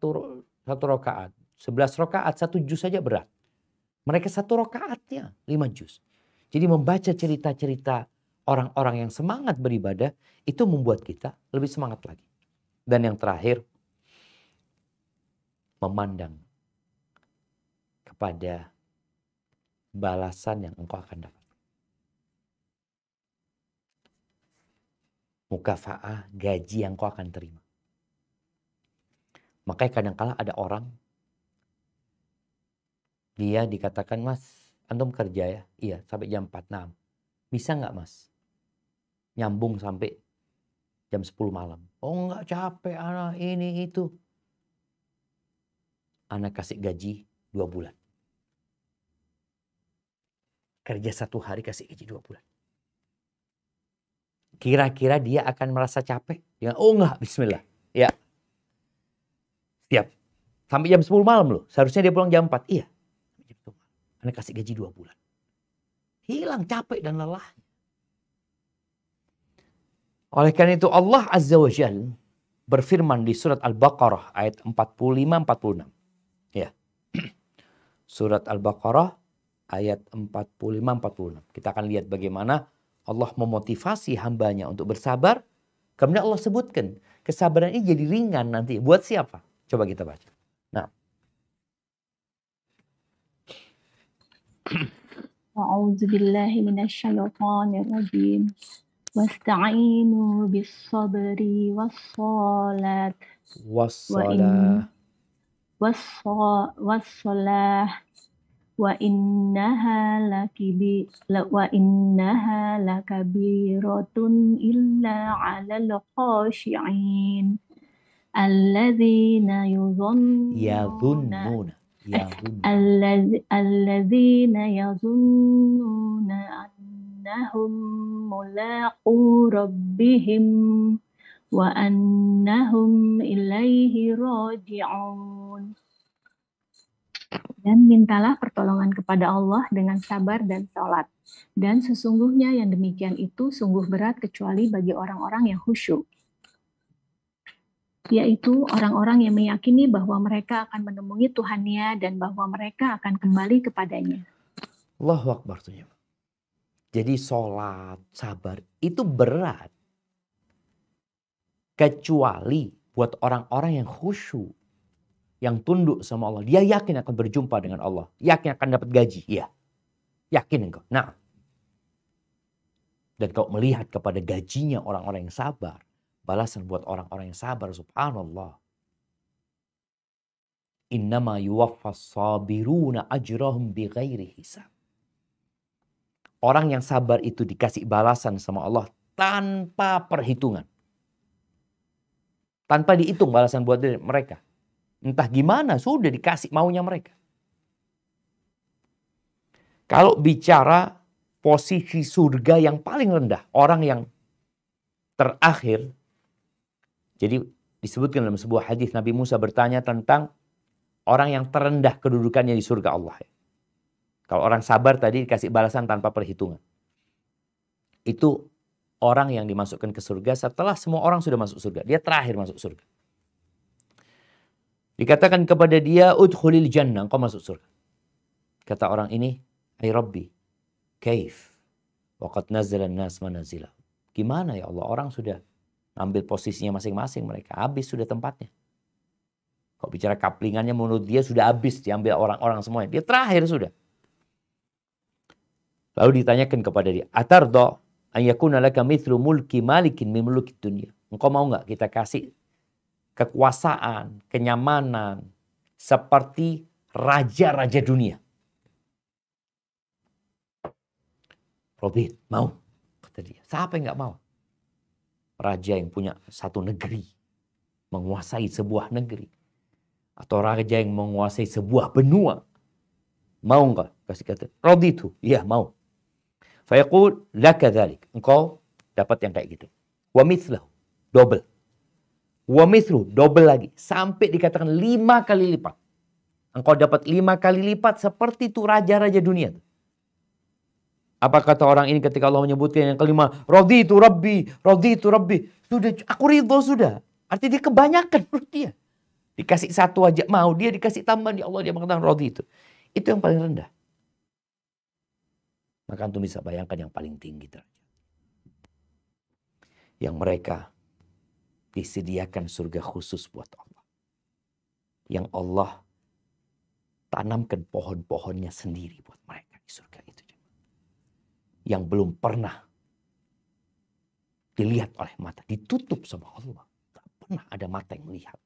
rakaat. 11 rakaat 1 juz saja berat. Mereka 1 rakaatnya 5 juz. Jadi membaca cerita-cerita orang-orang yang semangat beribadah itu membuat kita lebih semangat lagi. Dan yang terakhir, memandang kepada balasan yang engkau akan dapat. Mukafa'ah, gaji yang engkau akan terima. Makanya kadang-kala ada orang, dia dikatakan, Mas, antum kerja ya? Iya, sampai jam 4. Nah, bisa nggak Mas? Nyambung sampai jam 10 malam. Oh nggak, capek anak ini itu. Anak kasih gaji 2 bulan. Kerja 1 hari kasih gaji 2 bulan. Kira-kira dia akan merasa capek? Dia, oh enggak, bismillah. Ya. Siap. Sampai jam 10 malam loh. Seharusnya dia pulang jam 4. Iya. Anak kasih gaji 2 bulan. Hilang capek dan lelahnya. Oleh karena itu Allah Azza wa Jalla berfirman di surat Al-Baqarah ayat 45-46. Ya. Surat Al-Baqarah ayat 45-46. Kita akan lihat bagaimana Allah memotivasi hambanya untuk bersabar. Kemudian Allah sebutkan kesabaran ini jadi ringan nanti. Buat siapa? Coba kita baca. Nah. A'udzu billahi minasyaitonir rajim. Wasta'inu bis-sabri was-shalah. Was-shalah. Wa innaha lakabiratun illa 'alal khashi'in. Alladzina yazunnuna annahum mulaqu rabbihim wa annahum ilaihi raji'un. Dan mintalah pertolongan kepada Allah dengan sabar dan sholat. Dan sesungguhnya yang demikian itu sungguh berat kecuali bagi orang-orang yang khusyuk. Yaitu orang-orang yang meyakini bahwa mereka akan menemui Tuhannya dan bahwa mereka akan kembali kepadanya. Allahu Akbar. Jadi sholat, sabar itu berat. Kecuali buat orang-orang yang khusyuk. Yang tunduk sama Allah. Dia yakin akan berjumpa dengan Allah. Yakin akan dapat gaji. Iya. Yakin engkau. Nah. Dan kau melihat kepada gajinya orang-orang yang sabar. Balasan buat orang-orang yang sabar. Subhanallah. Innama yuwaffas sabiruna ajrahum bighairi hisab. Orang yang sabar itu dikasih balasan sama Allah tanpa perhitungan. Tanpa dihitung balasan buat mereka. Entah gimana, sudah dikasih maunya mereka. Kalau bicara posisi surga yang paling rendah, orang yang terakhir, jadi disebutkan dalam sebuah hadis Nabi Musa bertanya tentang orang yang terendah kedudukannya di surga Allah. Kalau orang sabar tadi dikasih balasan tanpa perhitungan. Itu orang yang dimasukkan ke surga setelah semua orang sudah masuk surga. Dia terakhir masuk surga. Dikatakan kepada dia, udkhulil jannah, engkau masuk surga. Kata orang ini, ay Rabbi, kaif? Waqad nazala an-nas manazila. Gimana ya Allah, orang sudah ambil posisinya masing-masing mereka. Habis sudah tempatnya. Kok bicara kaplingannya menurut dia sudah habis, diambil orang-orang semuanya. Dia terakhir sudah. Lalu ditanyakan kepada dia, atardo an yakuna laka mithlu mulki malikin min mulki dunya. Engkau mau enggak kita kasih kekuasaan, kenyamanan seperti raja-raja dunia? Robin, mau? Kata dia. Siapa yang enggak mau? Raja yang punya satu negeri, menguasai sebuah negeri. Atau raja yang menguasai sebuah benua. Mau enggak? Kasih kata, raditu. Iya, mau. Fayaqul laka dzalik. Engkau dapat yang kayak gitu. Wa mithlahu, double. Wa mithlu, double lagi. Sampai dikatakan 5 kali lipat. Engkau dapat 5 kali lipat seperti itu raja-raja dunia. Apa kata orang ini ketika Allah menyebutkan yang kelima, raditu rabbi, raditu rabbi. Sudah, aku ridho sudah. Artinya dia kebanyakan menurut dia. Dikasih satu aja mau, dia dikasih tambahan, ya Allah dia mengatakan raditu. Itu yang paling rendah. Maka antum bisa bayangkan yang paling tinggi derajat. Yang mereka disediakan surga khusus buat Allah. Yang Allah tanamkan pohon-pohonnya sendiri buat mereka di surga itu. Yang belum pernah dilihat oleh mata. Ditutup sama Allah. Gak pernah ada mata yang melihat.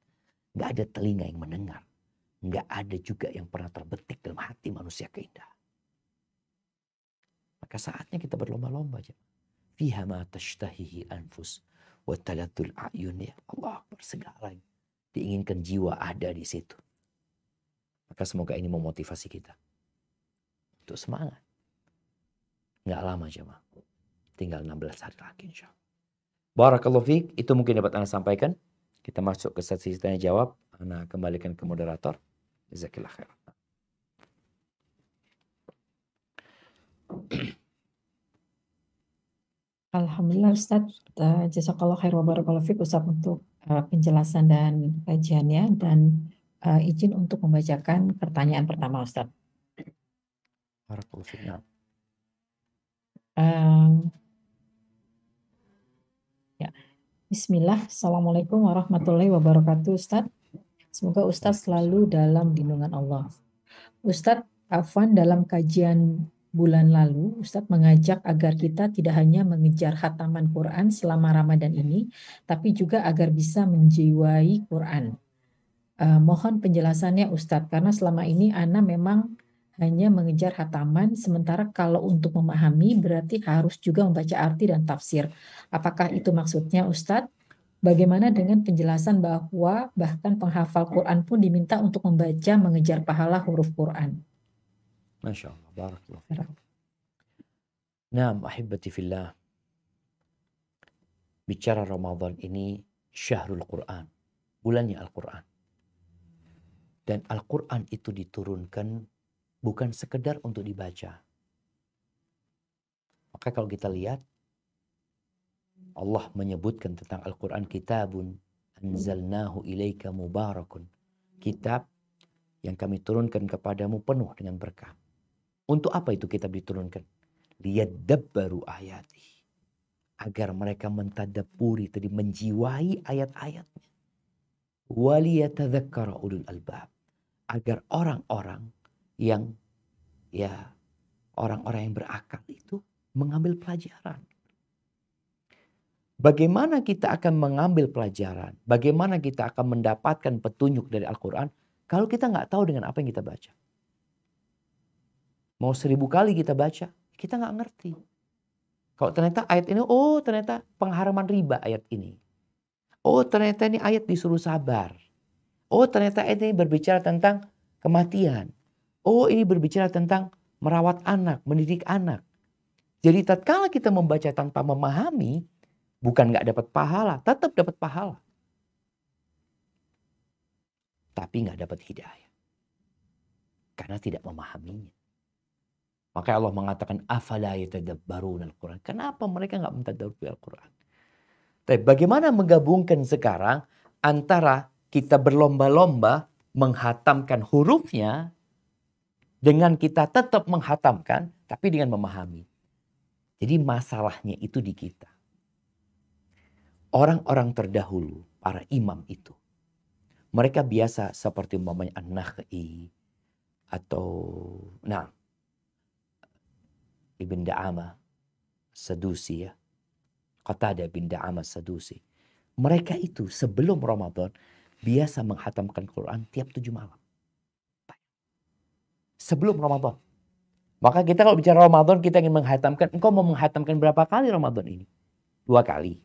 Gak ada telinga yang mendengar. Gak ada juga yang pernah terbetik dalam hati manusia keindahan. Maka saatnya kita berlomba-lomba. Fiha ma tashtahihi anfus wa talatul a'yun. Ya Allah, bersegalanya. Diinginkan jiwa ada di situ. Maka semoga ini memotivasi kita. Untuk semangat. Nggak lama jemaah. Tinggal 16 hari lagi insya Allah. Barakallahu fiik. Itu mungkin dapat Anda sampaikan. Kita masuk ke sesi tanya jawab. Anda kembalikan ke moderator. Jazakillah khair. Alhamdulillah Ustaz. Jazakallah khair wa barakallahu fiik Ustaz untuk penjelasan dan kajiannya. Dan izin untuk membacakan pertanyaan pertama Ustaz. Barakallahu fiik. Ya. Bismillah. Assalamualaikum warahmatullahi wabarakatuh Ustaz. Semoga Ustaz selalu dalam lindungan Allah. Ustaz, afwan, dalam kajian bulan lalu, Ustaz mengajak agar kita tidak hanya mengejar khataman Quran selama Ramadan ini, tapi juga agar bisa menjiwai Quran. Mohon penjelasannya Ustaz, karena selama ini Ana memang hanya mengejar khataman, sementara kalau untuk memahami berarti harus juga membaca arti dan tafsir. Apakah itu maksudnya Ustadz? Bagaimana dengan penjelasan bahwa bahkan penghafal Quran pun diminta untuk membaca mengejar pahala huruf Quran? Masya Allah. Barakallah. Naam, ahibati fillah. Bicara Ramadan ini syahrul Quran. Bulannya Al-Quran. Dan Al-Quran itu diturunkan bukan sekedar untuk dibaca. Maka kalau kita lihat, Allah menyebutkan tentang Al-Quran, kitabun anzalnahu ilaika mubarakun. Kitab yang kami turunkan kepadamu penuh dengan berkah. Untuk apa itu kitab diturunkan? Liyadabbaru ayati. Agar mereka mentadabburi, tadi menjiwai ayat-ayatnya. Waliyatadzakkara ulul albab. Agar orang-orang yang orang-orang yang berakal itu mengambil pelajaran. Bagaimana kita akan mengambil pelajaran? Bagaimana kita akan mendapatkan petunjuk dari Al-Quran kalau kita nggak tahu dengan apa yang kita baca? Mau 1000 kali kita baca, kita nggak ngerti. Kalau ternyata ayat ini, oh ternyata pengharaman riba ayat ini. Oh ternyata ini ayat disuruh sabar. Oh ternyata ayat ini berbicara tentang kematian. Oh ini berbicara tentang merawat anak, mendidik anak. Jadi tatkala kita membaca tanpa memahami, bukan nggak dapat pahala, tetap dapat pahala. Tapi nggak dapat hidayah. Karena tidak memahaminya. Maka Allah mengatakan, afala yatadabbaruna al-Quran. Kenapa mereka nggak mentadabburi Al-Quran? Tapi bagaimana menggabungkan sekarang antara kita berlomba-lomba menghatamkan hurufnya, dengan kita tetap menghatamkan, tapi dengan memahami. Jadi masalahnya itu di kita. Orang-orang terdahulu, para imam itu, mereka biasa seperti umpamanya An-Nakhai, atau Ibn Da'amah Sadusi ya. Qatadah bin Da'amah Sadusi. Mereka itu sebelum Ramadan biasa menghatamkan Quran tiap 7 malam. Sebelum Ramadan. Maka kita kalau bicara Ramadan, kita ingin menghatamkan. Engkau mau menghatamkan berapa kali Ramadan ini? 2 kali,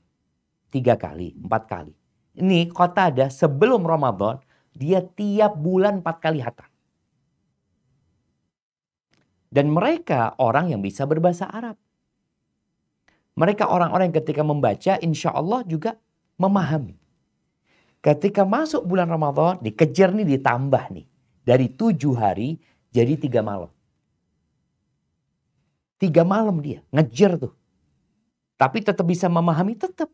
3 kali, 4 kali. Ini Qatadah sebelum Ramadan, dia tiap bulan 4 kali hatam. Dan mereka orang yang bisa berbahasa Arab. Mereka orang-orang yang ketika membaca, insya Allah juga memahami. Ketika masuk bulan Ramadan, dikejar nih, ditambah nih. Dari 7 hari, jadi 3 malam. 3 malam dia ngejar tuh. Tapi tetap bisa memahami tetap.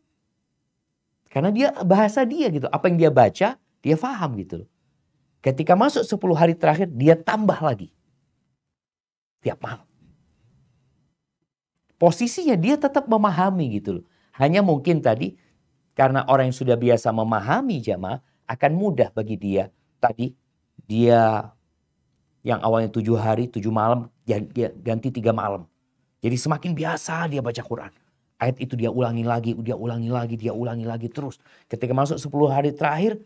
Karena dia bahasa dia gitu. Apa yang dia baca, dia paham gitu loh. Ketika masuk 10 hari terakhir, dia tambah lagi. Tiap malam. Posisinya dia tetap memahami gitu loh. Hanya mungkin tadi, karena orang yang sudah biasa memahami jamaah, akan mudah bagi dia. Tadi, dia yang awalnya 7 hari, 7 malam, ganti 3 malam. Jadi semakin biasa dia baca Quran. Ayat itu dia ulangi lagi, dia ulangi lagi terus. Ketika masuk 10 hari terakhir,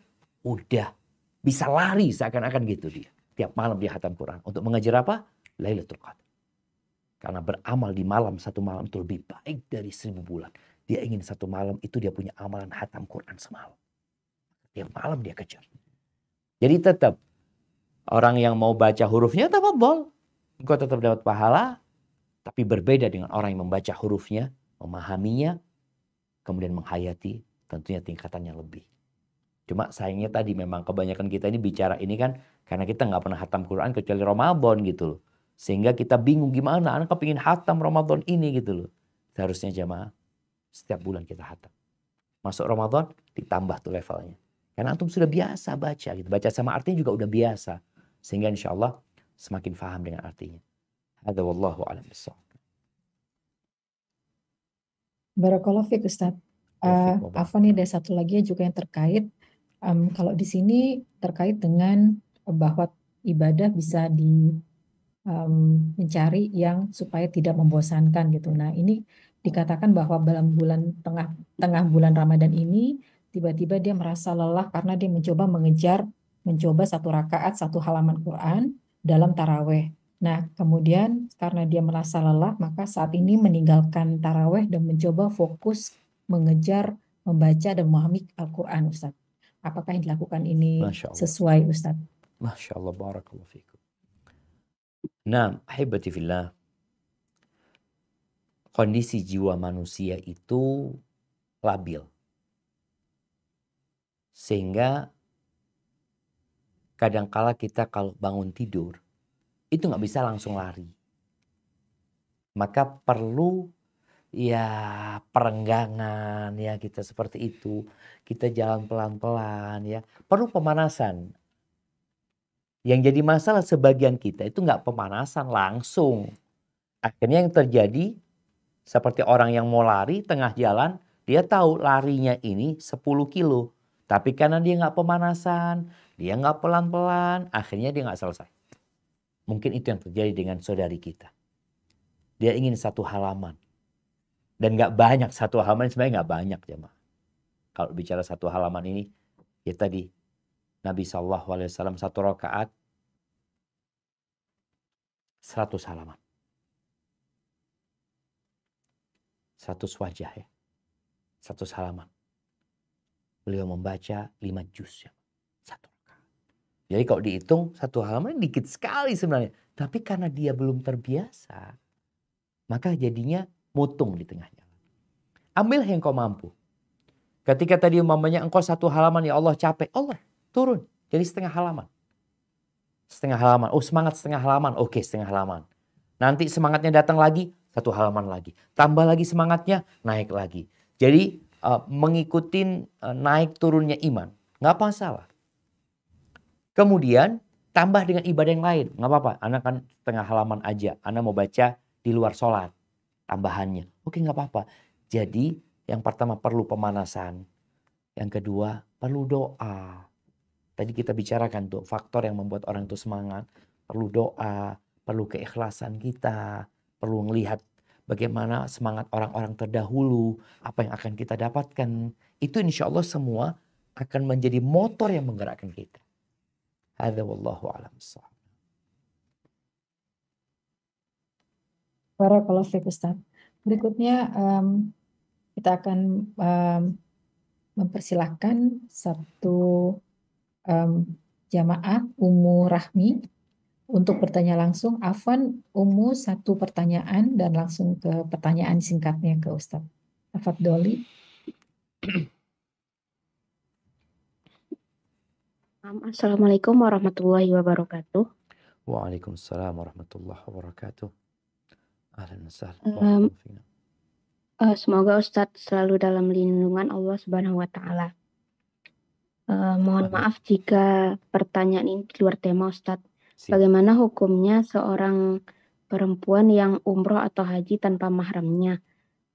udah bisa lari seakan-akan gitu dia. Tiap malam dia khatam Quran. Untuk mengejar apa? Lailatul Qadar. Karena beramal di malam, 1 malam itu lebih baik dari 1000 bulan. Dia ingin 1 malam itu dia punya amalan khatam Quran semalam. Tiap malam dia kejar. Jadi tetap orang yang mau baca hurufnya tafadhol. Engkau tetap dapat pahala. Tapi berbeda dengan orang yang membaca hurufnya, memahaminya, kemudian menghayati, tentunya tingkatannya lebih. Cuma sayangnya tadi memang kebanyakan kita ini bicara ini kan karena kita nggak pernah khatam Quran kecuali Ramadan gitu loh. Sehingga kita bingung gimana, anak kepingin khatam Ramadan ini gitu loh. Seharusnya jamaah setiap bulan kita khatam. Masuk Ramadan ditambah tuh levelnya. Karena antum sudah biasa baca gitu. Baca sama artinya juga udah biasa. Sehingga insya Allah semakin faham dengan artinya. Hadza wallahu a'lam bissawab. Barakallahu fiik Ustaz. Afwan, ini ada satu lagi juga yang terkait. Kalau di sini terkait dengan bahwa ibadah bisa mencari yang supaya tidak membosankan gitu. Nah, ini dikatakan bahwa dalam tengah bulan Ramadan ini tiba-tiba dia merasa lelah karena dia mencoba 1 rakaat 1 halaman Quran dalam taraweh. Nah, kemudian karena dia merasa lelah, maka saat ini meninggalkan taraweh dan mencoba fokus mengejar, membaca dan memahami Al-Quran, Ustaz. Apakah yang dilakukan ini sesuai, Ustaz? Masya Allah, barakallahu fikum. Nah, ahibati fillah, kondisi jiwa manusia itu labil. Sehingga kadangkala kita kalau bangun tidur, itu nggak bisa langsung lari. Maka perlu ya perenggangan ya kita seperti itu. Kita jalan pelan-pelan ya. Perlu pemanasan. Yang jadi masalah sebagian kita itu nggak pemanasan langsung. Akhirnya yang terjadi seperti orang yang mau lari tengah jalan, dia tahu larinya ini 10 kilo. Tapi karena dia nggak pemanasan, dia nggak pelan-pelan, akhirnya dia nggak selesai. Mungkin itu yang terjadi dengan saudari kita. Dia ingin 1 halaman. Dan nggak banyak 1 halaman, sebenarnya nggak banyak jemaah. Kalau bicara 1 halaman ini, ya tadi Nabi SAW 1 rakaat 100 halaman. 100 wajah ya. 100 halaman. Beliau membaca 5 juz ya. 1 rakaat. Jadi kalau dihitung 1 halaman dikit sekali sebenarnya. Tapi karena dia belum terbiasa, maka jadinya mutung di tengah jalan. Ambil yang kau mampu. Ketika tadi umpamanya engkau 1 halaman, ya Allah capek. Allah turun jadi setengah halaman. Setengah halaman. Oh semangat setengah halaman. Oke setengah halaman. Nanti semangatnya datang lagi 1 halaman lagi. Tambah lagi semangatnya naik lagi. Jadi mengikuti naik turunnya iman. Nggak masalah. Kemudian tambah dengan ibadah yang lain. Nggak apa-apa. Anak kan setengah halaman aja. Anak mau baca di luar sholat. Tambahannya. Oke nggak apa-apa. Jadi yang pertama perlu pemanasan. Yang kedua perlu doa. Tadi kita bicarakan tuh faktor yang membuat orang itu semangat. Perlu doa, perlu keikhlasan kita. Perlu melihat bagaimana semangat orang-orang terdahulu. Apa yang akan kita dapatkan. Itu insya Allah semua akan menjadi motor yang menggerakkan kita. Hadza wallahu a'lam bissawab. Barakallahu fiik Ustaz. Berikutnya kita akan mempersilahkan satu jamaah Ummu Rahmi untuk bertanya langsung. Afwan, Ummu 1 pertanyaan dan langsung ke pertanyaan singkatnya ke Ustaz. Tafadholi. Assalamualaikum warahmatullahi wabarakatuh. Waalaikumsalam warahmatullahi wabarakatuh. Ahlan wa sahlan. Em, Barakallahu fiik. Semoga Ustadz selalu dalam lindungan Allah Subhanahu wa Ta'ala. Mohon Amin. maaf jika pertanyaan ini di luar tema Ustadz. Siap. Bagaimana hukumnya seorang perempuan yang umroh atau haji tanpa mahramnya?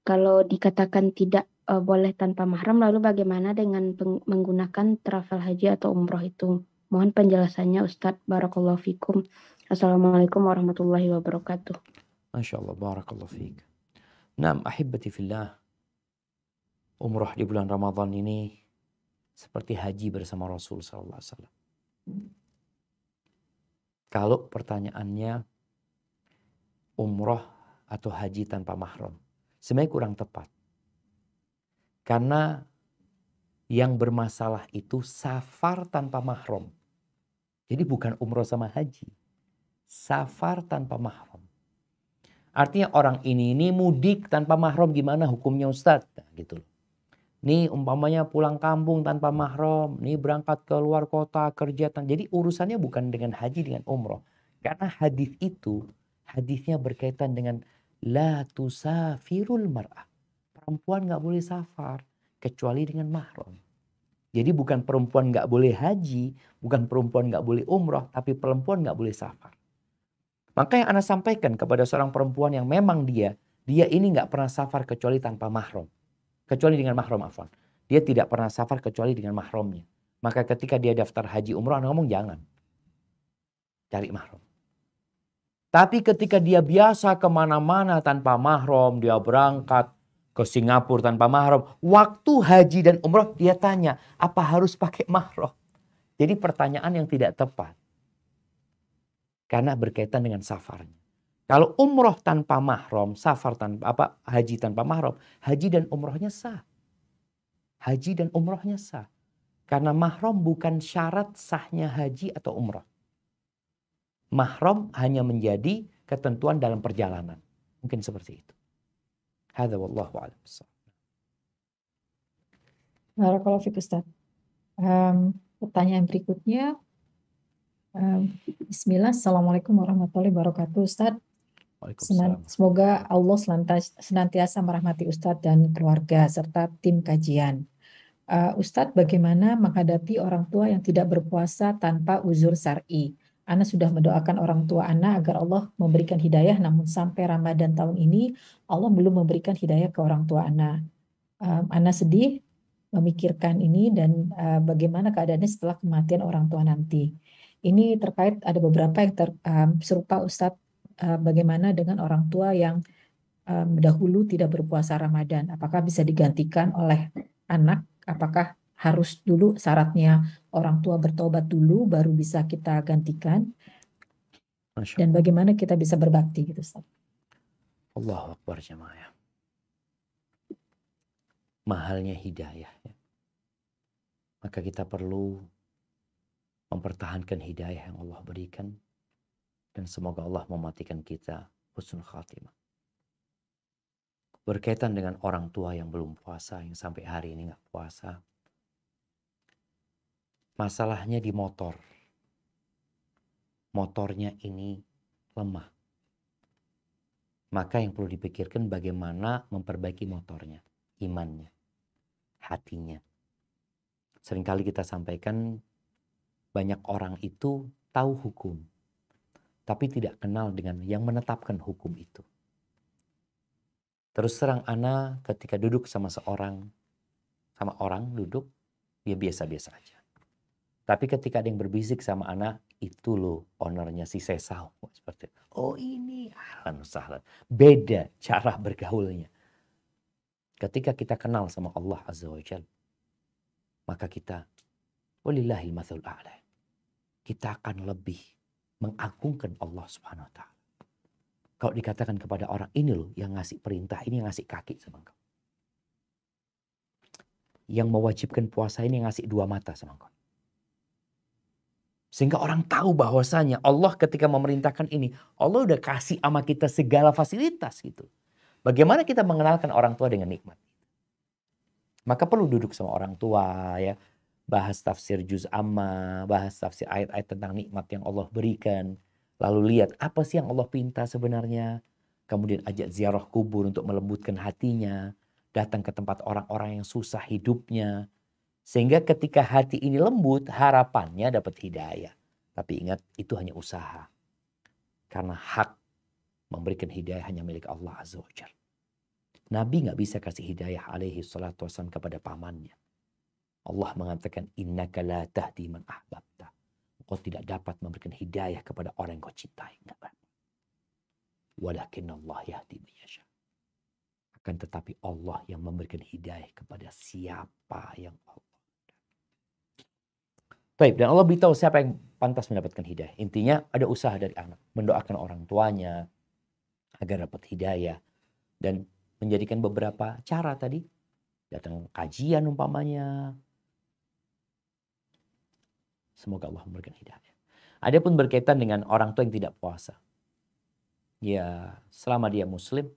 Kalau dikatakan tidak boleh tanpa mahram, lalu bagaimana dengan menggunakan travel haji atau umroh itu? Mohon penjelasannya Ustadz. Barakallahu fikum. Assalamualaikum warahmatullahi wabarakatuh. Masya Allah, barakallahu fiik. Naam, ahibati fillah. Umrah di bulan Ramadan ini seperti haji bersama Rasul sallallahu alaihi wasallam. Kalau pertanyaannya umrah atau haji tanpa mahram, sebenarnya kurang tepat. Karena yang bermasalah itu safar tanpa mahram. Jadi bukan umrah sama haji. Safar tanpa mahram. Artinya orang ini mudik tanpa mahram, gimana hukumnya Ustadz? Nah, gitu loh. Nih umpamanya pulang kampung tanpa mahram, nih berangkat ke luar kota kerja. Jadi urusannya bukan dengan haji, dengan umroh. Karena hadis itu, hadisnya berkaitan dengan la tusafirul mar'ah. Perempuan nggak boleh safar kecuali dengan mahram. Jadi bukan perempuan nggak boleh haji, bukan perempuan nggak boleh umroh, tapi perempuan nggak boleh safar. Maka yang Anda sampaikan kepada seorang perempuan yang memang dia ini nggak pernah safar kecuali tanpa mahram. Kecuali dengan mahram, afwan. Dia tidak pernah safar kecuali dengan mahramnya. Maka ketika dia daftar haji umroh, Anda ngomong jangan. Cari mahram. Tapi ketika dia biasa kemana-mana tanpa mahram, dia berangkat ke Singapura tanpa mahram. Waktu haji dan umroh dia tanya, apa harus pakai mahram? Jadi pertanyaan yang tidak tepat. Karena berkaitan dengan safarnya. Kalau umroh tanpa mahram, safar tanpa haji tanpa mahram, haji dan umrohnya sah. Haji dan umrohnya sah. Karena mahram bukan syarat sahnya haji atau umroh. Mahram hanya menjadi ketentuan dalam perjalanan. Mungkin seperti itu. Hadza wallahu a'lam. Barakallahu fiik Ustaz. Pertanyaan berikutnya. Bismillah, Assalamualaikum warahmatullahi wabarakatuh Ustadz. Waalaikumsalam. Semoga Allah senantiasa merahmati Ustadz dan keluarga serta tim kajian. Ustadz, bagaimana menghadapi orang tua yang tidak berpuasa tanpa uzur syar'i? Ana sudah mendoakan orang tua Ana agar Allah memberikan hidayah, namun sampai Ramadan tahun ini Allah belum memberikan hidayah ke orang tua Ana. Ana sedih memikirkan ini dan bagaimana keadaannya setelah kematian orang tua nanti. Ini terkait ada beberapa yang serupa Ustadz, bagaimana dengan orang tua yang dahulu tidak berpuasa Ramadan, apakah bisa digantikan oleh anak, apakah harus dulu syaratnya orang tua bertobat dulu baru bisa kita gantikan, dan bagaimana kita bisa berbakti gitu Ustadz. Allahu Akbar jemaah. Mahalnya hidayah. Maka kita perlu mempertahankan hidayah yang Allah berikan. Dan semoga Allah mematikan kita husnul khatimah. Berkaitan dengan orang tua yang belum puasa, yang sampai hari ini nggak puasa. Masalahnya di motor. Motornya ini lemah. Maka yang perlu dipikirkan bagaimana memperbaiki motornya. Imannya. Hatinya. Seringkali kita sampaikan banyak orang itu tahu hukum, tapi tidak kenal dengan yang menetapkan hukum itu. Terus terang ana ketika duduk sama orang duduk, dia biasa-biasa aja. Tapi ketika ada yang berbisik sama ana, itu loh ownernya si Sesau. Seperti, oh ini, ahlan sahlan. Beda cara bergaulnya. Ketika kita kenal sama Allah Azza wa Jalla, maka kita, walillahil matsalul a'la. Kita akan lebih mengagungkan Allah Subhanahu wa ta'ala. Kalau dikatakan kepada orang, ini loh yang ngasih perintah, ini yang ngasih kaki sama engkau. Yang mewajibkan puasa ini yang ngasih dua mata sama engkau. Sehingga orang tahu bahwasanya Allah ketika memerintahkan ini, Allah udah kasih sama kita segala fasilitas gitu. Bagaimana kita mengenalkan orang tua dengan nikmat? Maka perlu duduk sama orang tua ya. Bahas tafsir juz amma, bahas tafsir ayat-ayat tentang nikmat yang Allah berikan. Lalu lihat apa sih yang Allah pinta sebenarnya. kemudian ajak ziarah kubur untuk melembutkan hatinya, datang ke tempat orang-orang yang susah hidupnya. Sehingga ketika hati ini lembut, harapannya dapat hidayah. Tapi ingat, itu hanya usaha. Karena hak memberikan hidayah hanya milik Allah Azza wa Jalla. Nabi nggak bisa kasih hidayah alaihi salatu wassalam kepada pamannya. Allah mengatakan, innaka la tahdi man ahbabta. Kau tidak dapat memberikan hidayah kepada orang yang kau cintai. Nggak dapat. Walakin Allah yahdi man yasha. Akan tetapi Allah yang memberikan hidayah kepada siapa yang Allah. Baik, dan Allah beritahu siapa yang pantas mendapatkan hidayah. Intinya ada usaha dari anak. Mendoakan orang tuanya agar dapat hidayah. Dan menjadikan beberapa cara tadi. Datang kajian umpamanya. Semoga Allah memberikan hidayah. Adapun berkaitan dengan orang tua yang tidak puasa. Ya, selama dia muslim,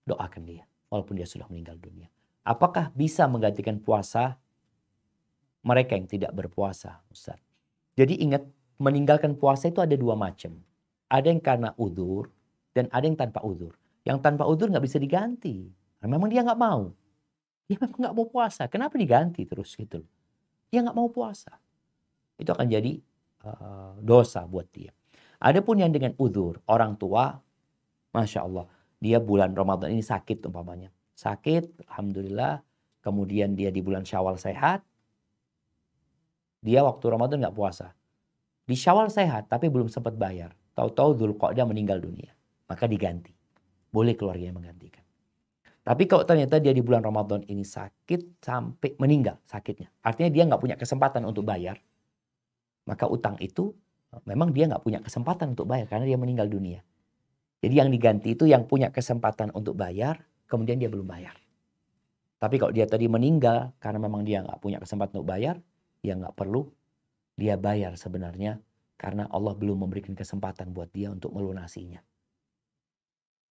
doakan dia. Walaupun dia sudah meninggal dunia. Apakah bisa menggantikan puasa mereka yang tidak berpuasa, Ustaz? Jadi ingat, meninggalkan puasa itu ada dua macam. Ada yang karena udzur dan ada yang tanpa udzur. Yang tanpa udzur nggak bisa diganti. Nah, memang dia nggak mau. Dia memang nggak mau puasa. Kenapa diganti terus gitu? Dia nggak mau puasa. Itu akan jadi dosa buat dia. Adapun yang dengan udzur, orang tua, Masya Allah, dia bulan Ramadan ini sakit umpamanya. Sakit, Alhamdulillah. Kemudian dia di bulan Syawal sehat. Dia waktu Ramadan nggak puasa. Di Syawal sehat, tapi belum sempat bayar. Tahu-tahu Dzulqa'dah meninggal dunia. Maka diganti. Boleh keluarga yang menggantikan. Tapi kalau ternyata dia di bulan Ramadan ini sakit sampai meninggal sakitnya. Artinya dia nggak punya kesempatan untuk bayar. Maka utang itu memang dia nggak punya kesempatan untuk bayar karena dia meninggal dunia. Jadi yang diganti itu yang punya kesempatan untuk bayar, kemudian dia belum bayar. Tapi kalau dia tadi meninggal karena memang dia nggak punya kesempatan untuk bayar, ya nggak perlu dia bayar sebenarnya karena Allah belum memberikan kesempatan buat dia untuk melunasinya.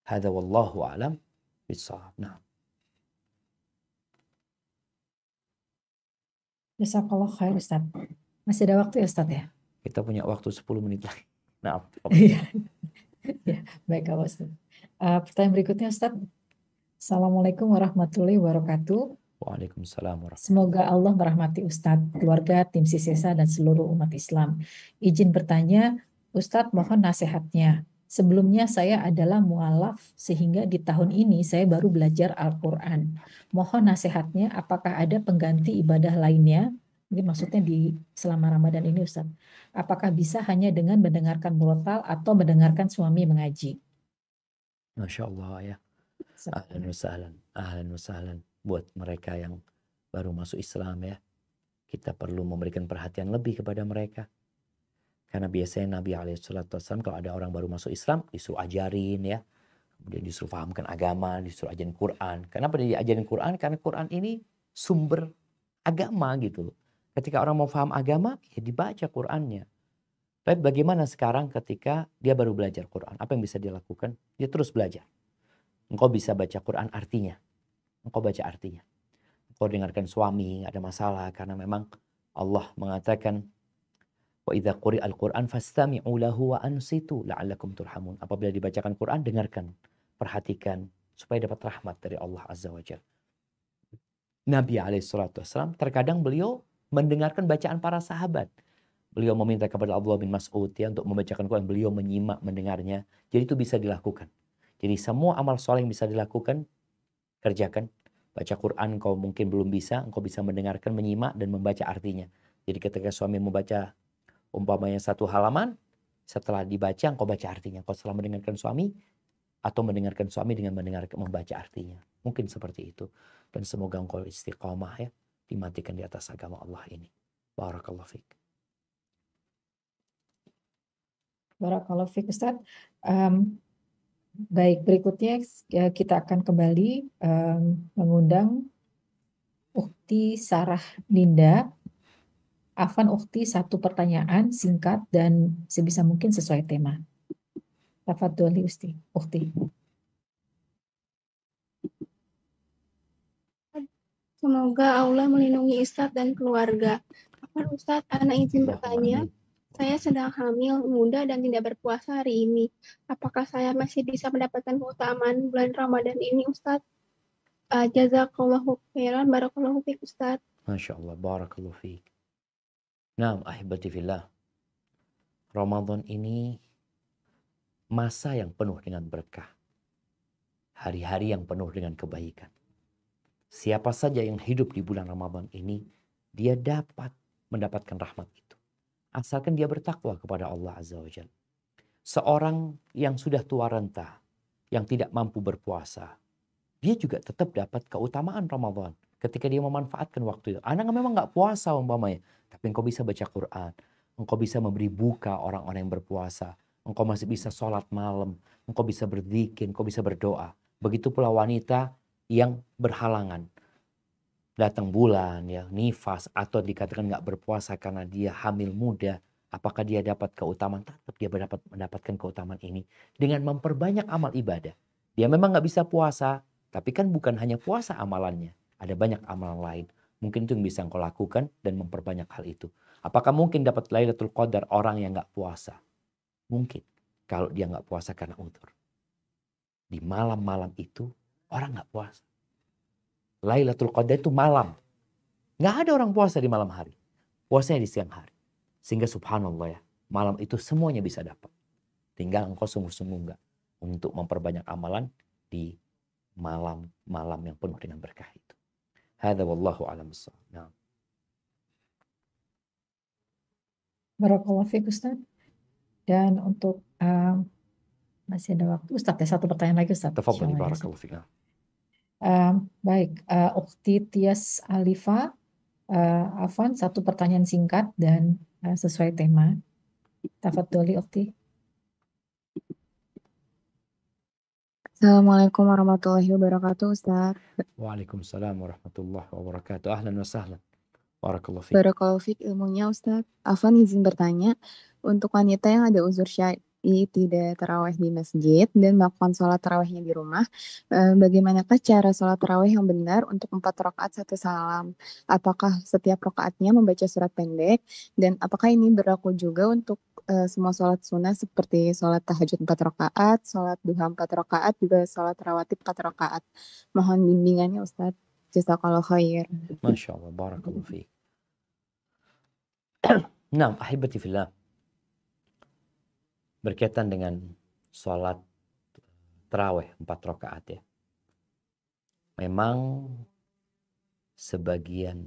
Hadza wallahu a'lam bishawab. Nah. Jazakallah khair Ustaz. Masih ada waktu ya Ustaz ya? Kita punya waktu 10 menit lagi. Nah, Iya. Ya, baik kalau Ustaz. Pertanyaan berikutnya Ustaz. Assalamualaikum warahmatullahi wabarakatuh. Waalaikumsalam warahmatullahi. Semoga Allah merahmati Ustadz, keluarga, tim Sisesa, dan seluruh umat Islam. Izin bertanya, Ustadz mohon nasihatnya. Sebelumnya saya adalah mualaf sehingga di tahun ini saya baru belajar Al-Quran. Mohon nasihatnya apakah ada pengganti ibadah lainnya? Mungkin maksudnya di selama Ramadan ini Ustadz. Apakah bisa hanya dengan mendengarkan murotal atau mendengarkan suami mengaji? Masya Allah ya. Ahlan wa sahlan. Ahlan wa sahlan. Buat mereka yang baru masuk Islam ya. Kita perlu memberikan perhatian lebih kepada mereka. Karena biasanya Nabi SAW kalau ada orang baru masuk Islam disuruh ajarin ya. Kemudian disuruh fahamkan agama, disuruh ajarin Quran. Kenapa dia diajarin Quran? Karena Quran ini sumber agama gitu. Ketika orang mau paham agama, ya dibaca Qurannya. Tapi bagaimana sekarang ketika dia baru belajar Quran? Apa yang bisa dia lakukan? Dia terus belajar. Engkau bisa baca Quran artinya. Engkau baca artinya. Engkau dengarkan suami, nggak ada masalah. Karena memang Allah mengatakan, wa idza quri'al Qur'an fastami'u lahu wa ansitu la'allakum turhamun. Apabila dibacakan Quran, dengarkan, perhatikan supaya dapat rahmat dari Allah Azza wa Jalla. Nabi SAW terkadang beliau mendengarkan bacaan para sahabat. Beliau meminta kepada Abdullah bin Mas'ud ya untuk membacakan Quran, beliau menyimak mendengarnya. Jadi itu bisa dilakukan. Jadi semua amal soleh yang bisa dilakukan, kerjakan. Baca Quran kau mungkin belum bisa, engkau bisa mendengarkan, menyimak dan membaca artinya. Jadi ketika suami membaca umpamanya satu halaman, setelah dibaca engkau baca artinya. Kau setelah mendengarkan suami atau mendengarkan suami dengan membaca artinya. Mungkin seperti itu. Dan semoga engkau istiqamah ya, dimatikan di atas agama Allah ini. Barakallahu fiik. Barakallahu fiik Ustaz. Baik, berikutnya kita akan kembali mengundang Ukhti Sarah Linda. Afan Ukhti, satu pertanyaan singkat dan sebisa mungkin sesuai tema. Tafadholi Ukhti. Semoga Allah melindungi Ustadz dan keluarga. Afan Ustadz, anak izin bertanya. saya sedang hamil, muda, dan tidak berpuasa hari ini. Apakah saya masih bisa mendapatkan keutamaan bulan Ramadan ini, Ustadz? Jazakallahu khairan, barakallahu fiik, Ustadz. Masya Allah, barakallahu fiik. Nah, ahibati fillah, Ramadan ini masa yang penuh dengan berkah. Hari-hari yang penuh dengan kebaikan. Siapa saja yang hidup di bulan Ramadan ini, dia dapat mendapatkan rahmat itu. Asalkan dia bertakwa kepada Allah Azza wa Jalla. Seorang yang sudah tua renta, yang tidak mampu berpuasa, dia juga tetap dapat keutamaan Ramadan. Ketika dia memanfaatkan waktu itu. Anak memang nggak puasa umpamanya, tapi engkau bisa baca Quran. Engkau bisa memberi buka orang-orang yang berpuasa. Engkau masih bisa sholat malam. Engkau bisa berzikir, engkau bisa berdoa. Begitu pula wanita yang berhalangan. Datang bulan, ya, nifas, atau dikatakan nggak berpuasa karena dia hamil muda. Apakah dia dapat keutamaan? Tetap dia mendapatkan keutamaan ini dengan memperbanyak amal ibadah. Dia memang nggak bisa puasa, tapi kan bukan hanya puasa amalannya. Ada banyak amalan lain. Mungkin itu yang bisa engkau lakukan dan memperbanyak hal itu. Apakah mungkin dapat Lailatul Qadar orang yang nggak puasa? Mungkin. Kalau dia nggak puasa karena udzur. Di malam-malam itu orang nggak puasa. Lailatul Qadar itu malam. Nggak ada orang puasa di malam hari. Puasanya di siang hari. Sehingga subhanallah ya, malam itu semuanya bisa dapat. Tinggal engkau sungguh-sungguh enggak untuk memperbanyak amalan di malam-malam yang penuh dengan berkah itu. Hadza wallahu a'lam bissawab. Nah. Barakallahu fiik, Ustaz. Dan untuk masih ada waktu, Ustaz, ya, satu pertanyaan lagi, Ustaz. Tafadhali, Insyaallah ya, Ustaz. barakallahu fiik. Baik, Ukhti Tias Alifa, Afwan, satu pertanyaan singkat dan sesuai tema. Tafadhali, Ukhti. Assalamualaikum warahmatullahi wabarakatuh, Ustaz. Waalaikumsalam warahmatullahi wabarakatuh. Ahlan wa sahlan. Barakallahu fiik. Barakallahu fiik ilmunya, Ustaz. Afwan izin bertanya, untuk wanita yang ada uzur syar'i tidak tarawih di masjid dan melakukan sholat tarawihnya di rumah, bagaimanakah cara sholat tarawih yang benar untuk 4 rakaat 1 salam? Apakah setiap rakaatnya membaca surat pendek? Dan apakah ini berlaku juga untuk semua sholat sunnah seperti sholat tahajud 4 rakaat, sholat duha 4 rakaat, juga sholat rawatib 4 rakaat? Mohon bimbingannya, Ustaz. Jazakallahu khair. Masya Allah, barakallahu fiik. Nah, ahibati fillah. Berkaitan dengan sholat tarawih 4 rakaat ya. Memang sebagian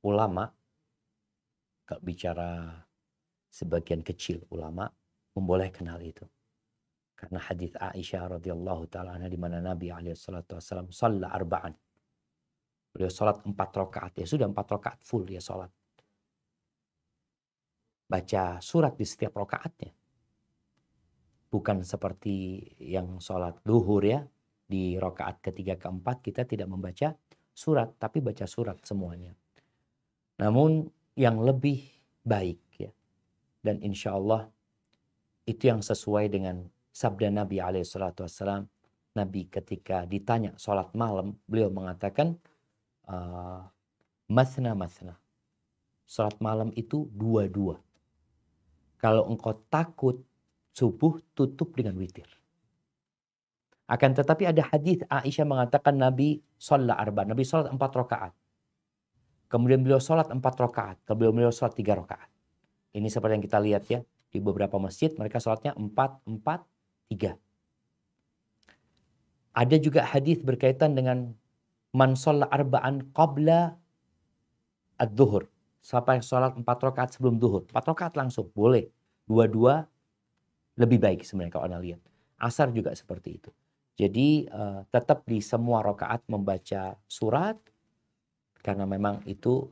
ulama, kalau bicara sebagian kecil ulama, membolehkan hal itu. Karena hadis Aisyah radhiyallahu taala anha di mana Nabi alaihi salatu wasallam shalla arba'an. Beliau sholat 4 rakaat, ya sudah 4 rakaat full dia sholat. Baca surat di setiap rakaatnya. Bukan seperti yang sholat duhur ya. Di rakaat ketiga keempat kita tidak membaca surat. Tapi baca surat semuanya. Namun yang lebih baik ya. Dan insya Allah itu yang sesuai dengan sabda Nabi SAW. Nabi ketika ditanya sholat malam. Beliau mengatakan mathna. Sholat malam itu 2-2. Kalau engkau takut subuh, tutup dengan witir. Akan tetapi ada hadis Aisyah mengatakan Nabi sholat arba. Nabi sholat 4 rakaat. Kemudian beliau sholat 4 rakaat. Kemudian beliau sholat 3 rakaat. Ini seperti yang kita lihat ya. Di beberapa masjid mereka sholatnya 4-4-3. Ada juga hadis berkaitan dengan man sholat arba'an qabla ad-duhur. Siapa yang sholat 4 rakaat sebelum duhur. 4 rakaat langsung. Boleh. 2-2 lebih baik sebenarnya kalau Anda lihat. Asar juga seperti itu. Jadi tetap di semua rakaat membaca surat. Karena memang itu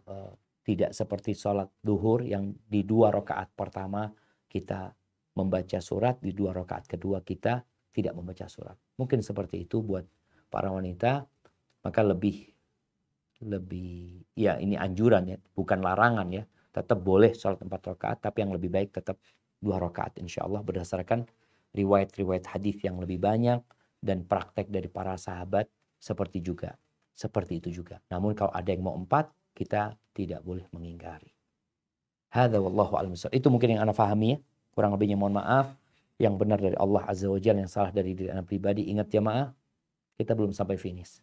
tidak seperti sholat duhur yang di 2 rakaat pertama kita membaca surat. Di 2 rakaat kedua kita tidak membaca surat. Mungkin seperti itu buat para wanita. Maka lebih ya ini anjuran ya. Bukan larangan ya. Tetap boleh sholat 4 rakaat. Tapi yang lebih baik tetap 2 rakaat insya Allah berdasarkan riwayat-riwayat hadis yang lebih banyak dan praktek dari para sahabat seperti itu juga. Namun kalau ada yang mau 4, kita tidak boleh mengingkari. Hadza wallahu a'lam bishawab. Itu mungkin yang ana pahami ya. Kurang lebihnya mohon maaf. Yang benar dari Allah Azza wa Jalla, yang salah dari diri ana pribadi. Ingat jamaah, kita belum sampai finish.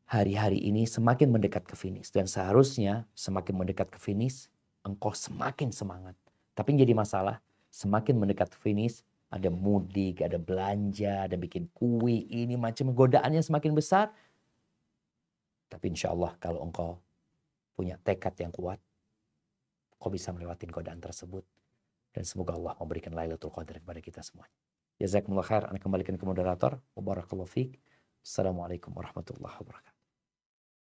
Hari-hari ini semakin mendekat ke finish. Dan seharusnya semakin mendekat ke finish, engkau semakin semangat. Tapi yang jadi masalah, semakin mendekat ke finish, ada mudik, ada belanja, ada bikin kue, ini macam godaannya semakin besar. Tapi insya Allah kalau engkau punya tekad yang kuat, kau bisa melewati godaan tersebut. Dan semoga Allah memberikan Lailatul Qadar kepada kita semua. Jazakumullah khair. Anda kembalikan ke moderator. Wabarakallahu fiik. Assalamualaikum warahmatullahi wabarakatuh.